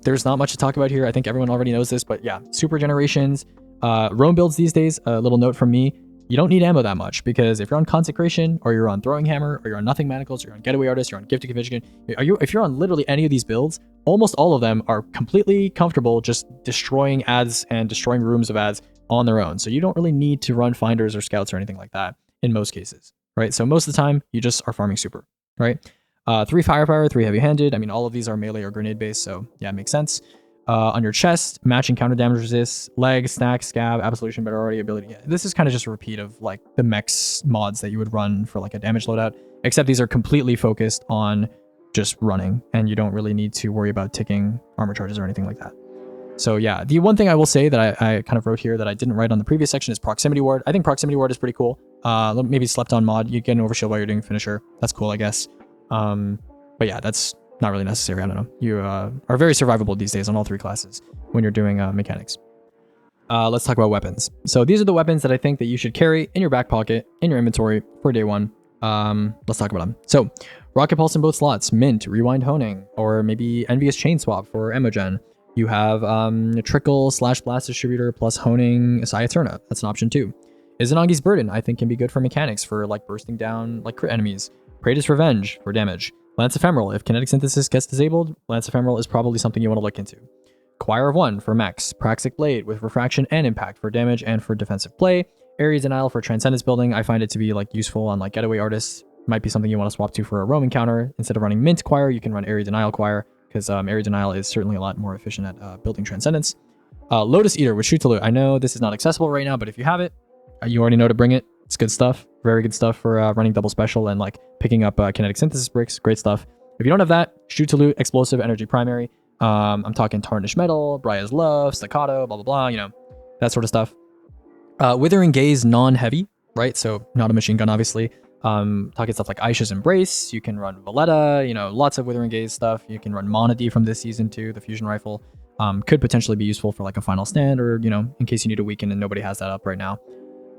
there's not much to talk about here. I think everyone already knows this, but yeah, super generations, Roam builds these days, a little note from me, you don't need ammo that much, because if you're on Consecration, or you're on Throwing Hammer, or you're on Nothing Manacles, or you're on Getaway Artist, you're on Gifted Conviction, if you're on literally any of these builds, almost all of them are completely comfortable just destroying ads and destroying rooms of ads on their own. So you don't really need to run Finders or Scouts or anything like that in most cases, right? So most of the time, you just are farming super, right? 3 firepower, 3 heavy-handed. I mean, all of these are melee or grenade based, so yeah, it makes sense. On your chest, matching counter damage resist, legs, stack, scab, absolution, but already ability. Yeah, this is kind of just a repeat of like the mechs mods that you would run for like a damage loadout, except these are completely focused on just running, and you don't really need to worry about ticking armor charges or anything like that. So yeah, the one thing I will say that I kind of wrote here that I didn't write on the previous section is Proximity Ward. I think Proximity Ward is pretty cool. Maybe slept on mod. You get an overshield while you're doing finisher. That's cool, I guess. But yeah, that's not really necessary. I don't know. You are very survivable these days on all 3 classes when you're doing mechanics. Let's talk about weapons. So these are the weapons that I think that you should carry in your back pocket, in your inventory for day 1. Let's talk about them. So Rocket Pulse in both slots, Mint, Rewind Honing, or maybe Envious Chain Swap for Emogen. You have Trickle / Blast Distributor plus Honing Sciaturna. That's an option too. Izanagi's Burden, I think, can be good for mechanics for like bursting down like crit enemies. Praetor's Revenge for damage. Lance Ephemeral, if Kinetic Synthesis gets disabled, Lance Ephemeral is probably something you want to look into. Choir of One for mechs. Praxic Blade with Refraction and Impact for damage and for defensive play. Area Denial for Transcendence building. I find it to be like useful on like Getaway Artists. Might be something you want to swap to for a roam encounter. Instead of running Mint Choir, you can run Area Denial Choir, because Area Denial is certainly a lot more efficient at building Transcendence. Lotus Eater with Shoot to Loot. I know this is not accessible right now, but if you have it, you already know to bring it. It's good stuff. Very good stuff for running double special and like picking up Kinetic Synthesis bricks. Great stuff. If you don't have that, Shoot to Loot, Explosive, Energy Primary. I'm talking Tarnished Metal, Bria's Love, Staccato, blah, blah, blah, you know, that sort of stuff. Withering Gaze, non-heavy, right? So not a machine gun, obviously. Talking stuff like Aisha's Embrace. You can run Valletta, you know, lots of Withering Gaze stuff. You can run Monody from this season too, the fusion rifle. Could potentially be useful for like a final stand, or, you know, in case you need a weaken and nobody has that up right now.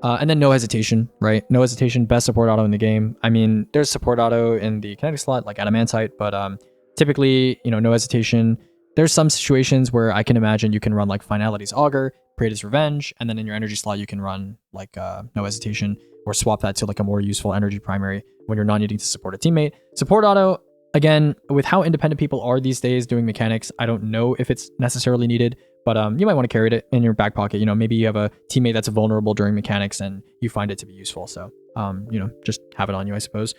And then No Hesitation, right? No Hesitation, best support auto in the game. I mean, there's support auto in the kinetic slot, like Adamantite, but typically, you know, No Hesitation. There's some situations where I can imagine you can run like Finality's Augur, Praetor's Revenge, and then in your energy slot, you can run like No Hesitation, or swap that to like a more useful energy primary when you're not needing to support a teammate. Support auto, again, with how independent people are these days doing mechanics, I don't know if it's necessarily needed, but you might want to carry it in your back pocket. You know, maybe you have a teammate that's vulnerable during mechanics and you find it to be useful. So, you know, just have it on you, I suppose.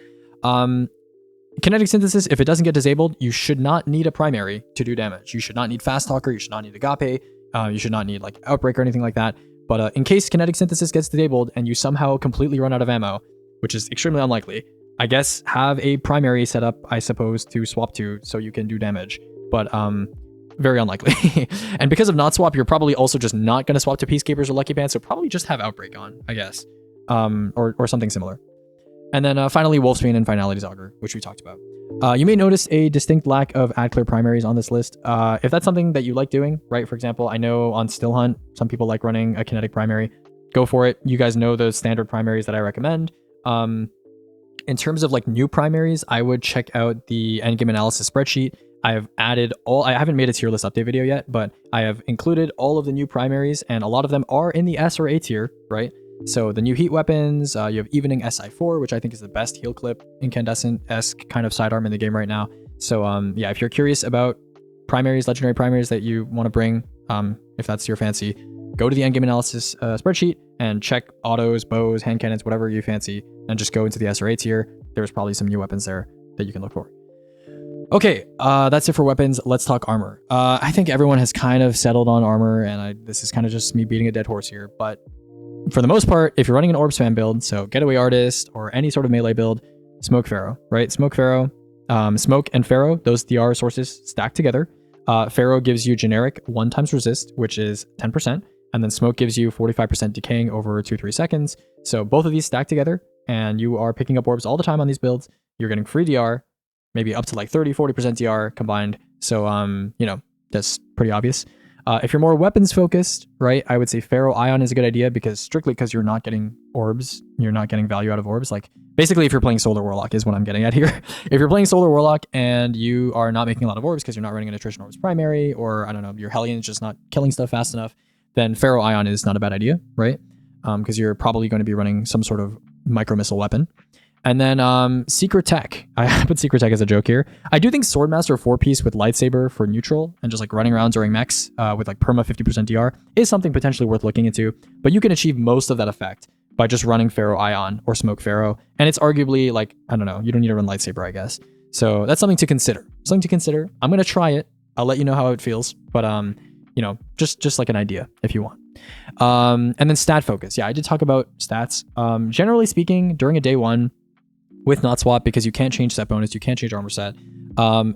Kinetic Synthesis, if it doesn't get disabled, you should not need a primary to do damage. You should not need Fast Talker. You should not need Agape. You should not need like Outbreak or anything like that. But in case Kinetic Synthesis gets disabled and you somehow completely run out of ammo, which is extremely unlikely, I guess have a primary set up, I suppose, to swap to so you can do damage. But very unlikely. And because of not swap, you're probably also just not going to swap to Peacekeepers or Lucky Pants, so probably just have Outbreak on, I guess. Or something similar. And then finally, Wolfsbane and Finality's Augur, which we talked about. You may notice a distinct lack of ad clear primaries on this list. If that's something that you like doing, right? For example, I know on Still Hunt, some people like running a kinetic primary. Go for it. You guys know the standard primaries that I recommend. In terms of like new primaries, I would check out the endgame analysis spreadsheet. I have added I haven't made a tier list update video yet, but I have included all of the new primaries, and a lot of them are in the S or A tier, right? So the new heat weapons, you have Evening SI4, which I think is the best heal clip incandescent-esque kind of sidearm in the game right now. So yeah, if you're curious about primaries, legendary primaries that you want to bring, if that's your fancy, go to the endgame analysis spreadsheet and check autos, bows, hand cannons, whatever you fancy, and just go into the SRA tier. There's probably some new weapons there that you can look for. Okay, that's it for weapons. Let's talk armor. I think everyone has kind of settled on armor, and this is kind of just me beating a dead horse here. But for the most part, if you're running an orb spam build, so Getaway Artist or any sort of melee build, Smoke Pharaoh, right? Smoke Pharaoh, Smoke and Pharaoh, those DR sources stack together. Pharaoh gives you generic 1 times resist, which is 10%, and then Smoke gives you 45% decaying over 2-3 seconds. So both of these stack together, and you are picking up orbs all the time on these builds. You're getting free DR, maybe up to like 30-40% DR combined. So you know, that's pretty obvious. If you're more weapons focused, right, I would say Pharaoh Ion is a good idea, because strictly because you're not getting orbs, you're not getting value out of orbs. Like basically if you're playing Solar Warlock is what I'm getting at here. If you're playing Solar Warlock and you are not making a lot of orbs because you're not running an attrition orbs primary, or I don't know, your Hellion is just not killing stuff fast enough, then Pharaoh Ion is not a bad idea, right? Because you're probably going to be running some sort of micro missile weapon. And then Secret Tech. I put Secret Tech as a joke here. I do think Swordmaster 4-piece with Lightsaber for neutral and just like running around during mechs with like perma 50% DR is something potentially worth looking into. But you can achieve most of that effect by just running Pharaoh Ion or Smoke Pharaoh. And it's arguably like, I don't know, you don't need to run Lightsaber, I guess. So that's something to consider. I'm going to try it. I'll let you know how it feels. But, you know, just like an idea if you want. And then stat focus. Yeah, I did talk about stats. Generally speaking, during a day one, with not swap, because you can't change set bonus, you can't change armor set,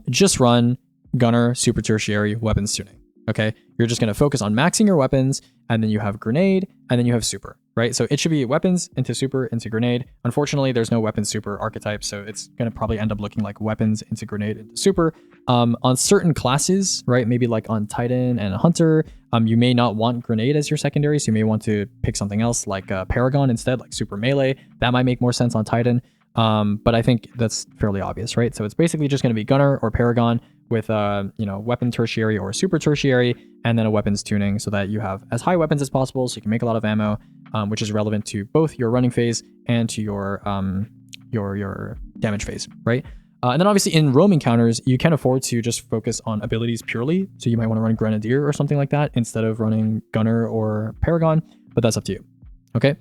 just run Gunner, Super Tertiary, Weapons Tuning, okay? You're just going to focus on maxing your weapons, and then you have Grenade, and then you have Super, right? So it should be Weapons into Super into Grenade. Unfortunately, there's no Weapons Super archetype, so it's going to probably end up looking like Weapons into Grenade into Super. On certain classes, right, maybe like on Titan and Hunter, you may not want Grenade as your secondary, so you may want to pick something else like Paragon instead, like Super Melee. That might make more sense on Titan. But I think that's fairly obvious, right? So it's basically just going to be Gunner or Paragon with you know, Weapon Tertiary or Super Tertiary, and then a Weapons Tuning so that you have as high weapons as possible, so you can make a lot of ammo, which is relevant to both your running phase and to your damage phase, right? And then obviously in roaming counters, you can afford to just focus on abilities purely. So you might want to run Grenadier or something like that instead of running Gunner or Paragon, but that's up to you. Okay.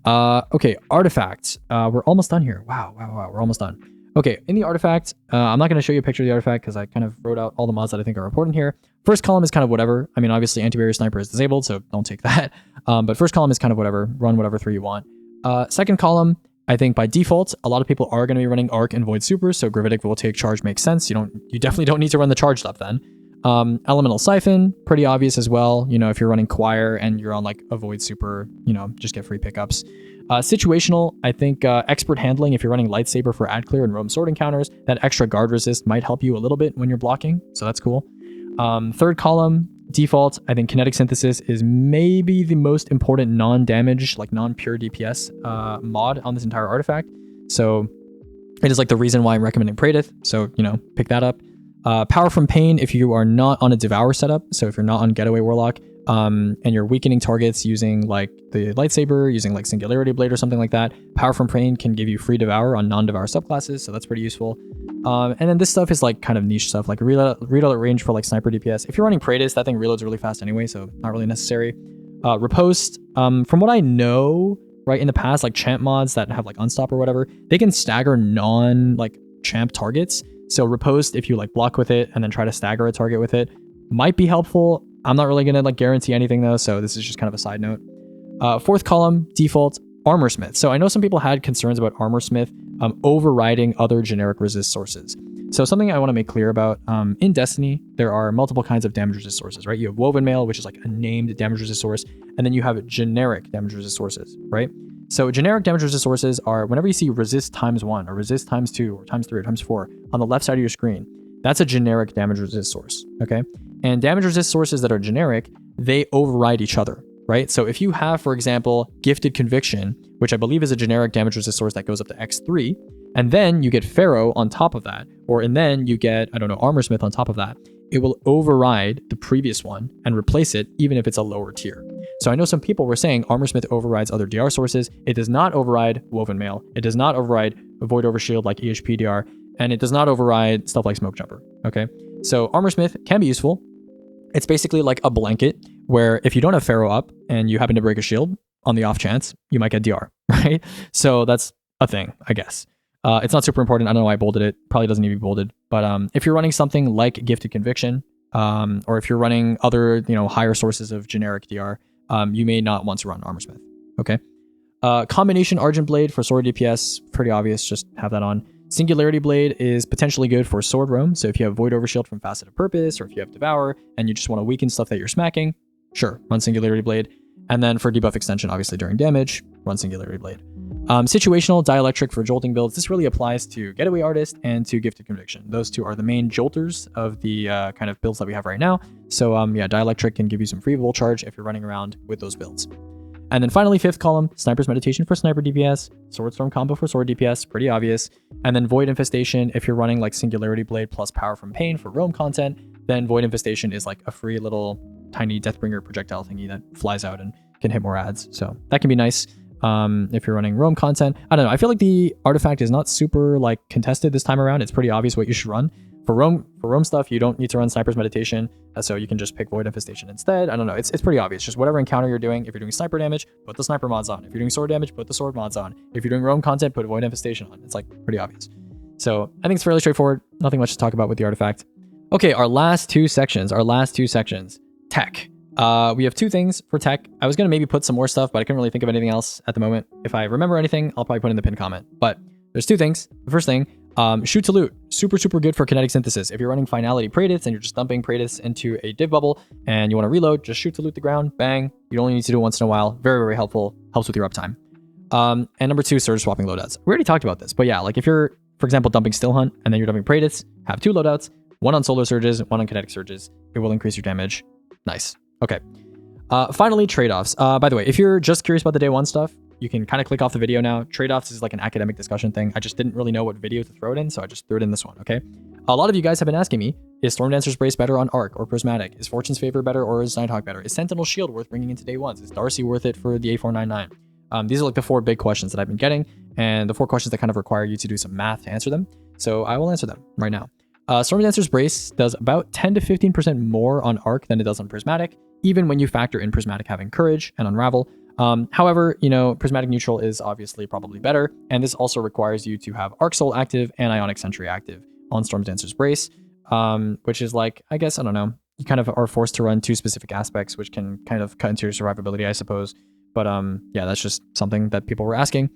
Okay, artifacts. We're almost done here. Wow, we're almost done. Okay, in the artifact, I'm not going to show you a picture of the artifact because I kind of wrote out all the mods that I think are important here. First column is kind of whatever. I mean, obviously anti-barrier sniper is disabled, so don't take that. But first column is kind of whatever. Run whatever 3 you want. Second column, I think by default, a lot of people are going to be running Arc and Void Super, so Gravitic will take charge makes sense. You definitely don't need to run the charge stuff then. Elemental Siphon, pretty obvious as well. You know, if you're running Choir and you're on like a Void Super, you know, just get free pickups. Situational, I think Expert Handling, if you're running Lightsaber for Ad Clear and Roam Sword encounters, that extra guard resist might help you a little bit when you're blocking, so that's cool. Third column, default, I think Kinetic Synthesis is maybe the most important non-damage, like non-pure DPS mod on this entire artifact. So it is like the reason why I'm recommending Praedyth, so, you know, pick that up. Power from Pain, if you are not on a Devour setup, so if you're not on Getaway Warlock, and you're weakening targets using like the Lightsaber, using like Singularity Blade or something like that, Power from Pain can give you free Devour on non-Devour subclasses, so that's pretty useful. And then this stuff is like kind of niche stuff, like reload at range for like Sniper DPS. If you're running Praedyth, that thing reloads really fast anyway, so not really necessary. Riposte, from what I know, right, in the past, like champ mods that have like Unstop or whatever, they can stagger like champ targets. So Riposte, if you like block with it and then try to stagger a target with it, might be helpful. I'm not really gonna like guarantee anything though, so this is just kind of a side note. Fourth column, default, Armor Smith. So I know some people had concerns about Armor Smith overriding other generic resist sources. So something I want to make clear about, in Destiny, there are multiple kinds of damage resist sources, right? You have Woven Mail, which is like a named damage resist source, and then you have generic damage resist sources, right? So generic damage resist sources are whenever you see resist ×1 or resist ×2 or ×3 or ×4 on the left side of your screen, that's a generic damage resist source, okay? And damage resist sources that are generic, they override each other, right? So if you have, for example, Gifted Conviction, which I believe is a generic damage resist source that goes up to X3, and then you get Pharaoh on top of that, and then you get, I don't know, Armor Smith on top of that, it will override the previous one and replace it, even if it's a lower tier. So I know some people were saying Armor Smith overrides other DR sources. It does not override Woven Mail. It does not override Void Overshield like EHP DR. and it does not override stuff like Smoke Jumper. Okay, so Armor Smith can be useful. It's basically like a blanket where if you don't have Pharaoh up and you happen to break a shield on the off chance, you might get DR, right? So that's a thing, I guess. It's not super important. I don't know why I bolded it. Probably doesn't need to be bolded. But if you're running something like Gifted Conviction, or if you're running other, higher sources of generic DR, you may not want to run Armor Smith. Okay. Combination Argent Blade for sword DPS, pretty obvious. Just have that on. Singularity Blade is potentially good for sword roam. So if you have Void Overshield from Facet of Purpose, or if you have Devour and you just want to weaken stuff that you're smacking, sure, run Singularity Blade. And then for debuff extension, obviously during damage, run Singularity Blade. Situational Dielectric for jolting builds. This really applies to Getaway Artist and to Gifted Conviction. Those two are the main jolters of the kind of builds that we have right now. So Dielectric can give you some free Volt Charge if you're running around with those builds. And then finally, fifth column, Sniper's Meditation for Sniper DPS, Swordstorm combo for Sword DPS, pretty obvious. And then Void Infestation, if you're running like Singularity Blade plus Power from Pain for roam content, then Void Infestation is like a free little tiny Deathbringer projectile thingy that flies out and can hit more ads. So that can be nice if you're running roam content. I don't know. I feel like the artifact is not super like contested this time around. It's pretty obvious what you should run. For roam stuff, you don't need to run Sniper's Meditation, so you can just pick Void Infestation instead. I don't know. It's pretty obvious. Just whatever encounter you're doing. If you're doing sniper damage, put the sniper mods on. If you're doing sword damage, put the sword mods on. If you're doing roam content, put Void Infestation on. It's like pretty obvious. So I think it's fairly straightforward. Nothing much to talk about with the artifact. Okay, our last two sections. Tech. We have two things for tech. I was going to maybe put some more stuff, but I couldn't really think of anything else at the moment. If I remember anything, I'll probably put in the pinned comment. But there's two things. The first thing, Shoot to Loot. Super good for kinetic synthesis. If you're running Finality Praedyths and you're just dumping Praedyths into a div bubble and you want to reload, just Shoot to Loot the ground, bang. You only need to do it once in a while. Very helpful. Helps with your uptime. And number two, Surge swapping loadouts. We already talked about this, but yeah, like if you're, for example, dumping Still Hunt and then you're dumping Praedyths, have two loadouts, one on Solar Surges, one on Kinetic Surges. It will increase your damage. Nice. Okay. Finally, trade-offs. By the way, if you're just curious about the day one stuff, you can kind of click off the video now. Trade-offs is like an academic discussion thing. I just didn't really know what video to throw it in, so I just threw it in this one, okay? A lot of you guys have been asking me, is Stormdancer's Brace better on Arc or Prismatic? Is Fortune's Favor better or is Nighthawk better? Is Sentinel Shield worth bringing into day ones? Is Darcy worth it for the A499? These are like the four big questions that I've been getting, and the four questions that kind of require you to do some math to answer them. So I will answer them right now. Stormdancer's Brace does about 10 to 15% more on Arc than it does on Prismatic, even when you factor in Prismatic having Courage and Unravel. However, Prismatic Neutral is obviously probably better, and this also requires you to have Arc Soul active and Ionic Sentry active on Stormdancer's Brace, which is like, I guess, I don't know, you kind of are forced to run two specific aspects, which can kind of cut into your survivability, I suppose. But yeah, that's just something that people were asking.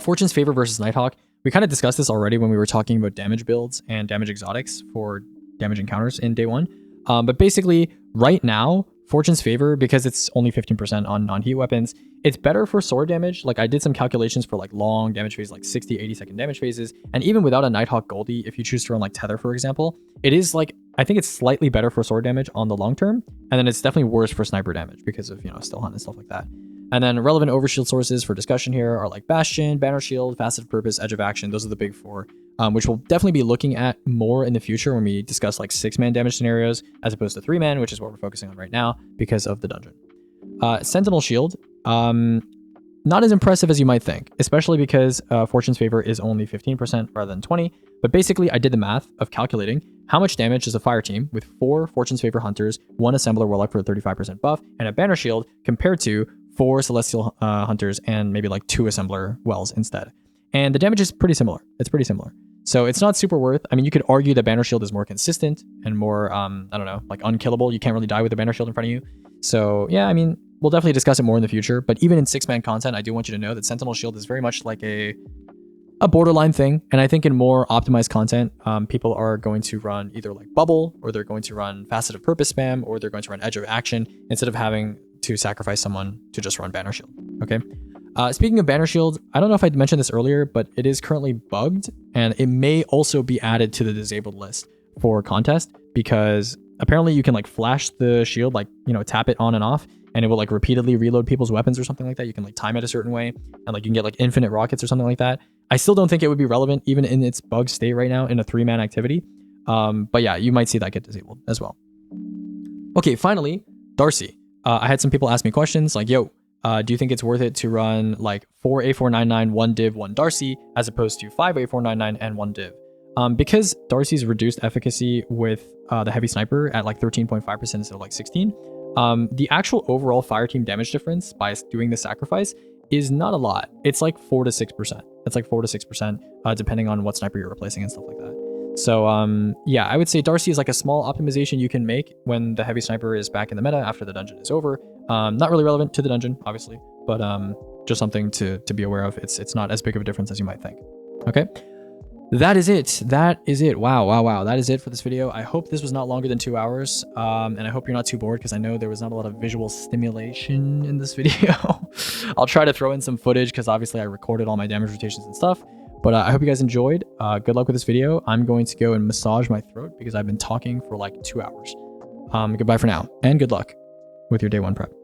Fortune's Favor versus Nighthawk. We kind of discussed this already when we were talking about damage builds and damage exotics for damage encounters in day one. But basically, right now, Fortune's Favor, because it's only 15% on non-heat weapons, it's better for sword damage. Like I did some calculations for like long damage phases, like 60, 80 second damage phases. And even without a Nighthawk Goldie, if you choose to run like Tether, for example, it is like, I think it's slightly better for sword damage on the long term. And then it's definitely worse for sniper damage because of, Still Hunt and stuff like that. And then relevant overshield sources for discussion here are like Bastion, Banner Shield, Facet of Purpose, Edge of Action. Those are the big four, which we'll definitely be looking at more in the future when we discuss like 6-man damage scenarios as opposed to 3-man, which is what we're focusing on right now because of the dungeon. Sentinel Shield, not as impressive as you might think, especially because Fortune's Favor is only 15% rather than 20. But basically, I did the math of calculating how much damage does a fire team with 4 Fortune's Favor Hunters, 1 Assembler Warlock for a 35% buff, and a Banner Shield compared to 4 Celestial Hunters and maybe like 2 Assembler Wells instead. And the damage is pretty similar. It's pretty similar. So it's not super worth. I mean, you could argue that Banner Shield is more consistent and more, I don't know, like unkillable. You can't really die with a Banner Shield in front of you. So yeah, I mean, we'll definitely discuss it more in the future. But even in 6-man content, I do want you to know that Sentinel Shield is very much like a borderline thing. And I think in more optimized content, people are going to run either like Bubble, or they're going to run Facet of Purpose spam, or they're going to run Edge of Action instead of having to sacrifice someone to just run Banner Shield. Okay. Speaking of Banner Shield, I don't know if I mentioned this earlier, but it is currently bugged, and it may also be added to the disabled list for contest, because apparently you can like flash the shield, like, tap it on and off, and it will like repeatedly reload people's weapons or something like that. You can like time it a certain way, and like you can get like infinite rockets or something like that. I still don't think it would be relevant even in its bug state right now in a 3-man activity. But yeah, you might see that get disabled as well. Okay, finally, Darcy. I had some people ask me questions like, yo, do you think it's worth it to run like 4 A499, 1 div, 1 Darcy, as opposed to 5 A499 and 1 div? Because Darcy's reduced efficacy with the heavy sniper at like 13.5% instead of like 16, the actual overall fire team damage difference by doing the sacrifice is not a lot. It's like 4 to 6%. It's like 4 to 6%, depending on what sniper you're replacing and stuff like that. So yeah, I would say Darcy is like a small optimization you can make when the heavy sniper is back in the meta after the dungeon is over. Not really relevant to the dungeon, obviously, but just something to be aware of. It's not as big of a difference as you might think. Okay. That is it. That is it. Wow. That is it for this video. I hope this was not longer than 2 hours. And I hope you're not too bored because I know there was not a lot of visual stimulation in this video. I'll try to throw in some footage because obviously I recorded all my damage rotations and stuff. But I hope you guys enjoyed. Good luck with this video. I'm going to go and massage my throat because I've been talking for like 2 hours. Goodbye for now and good luck with your day 1 prep.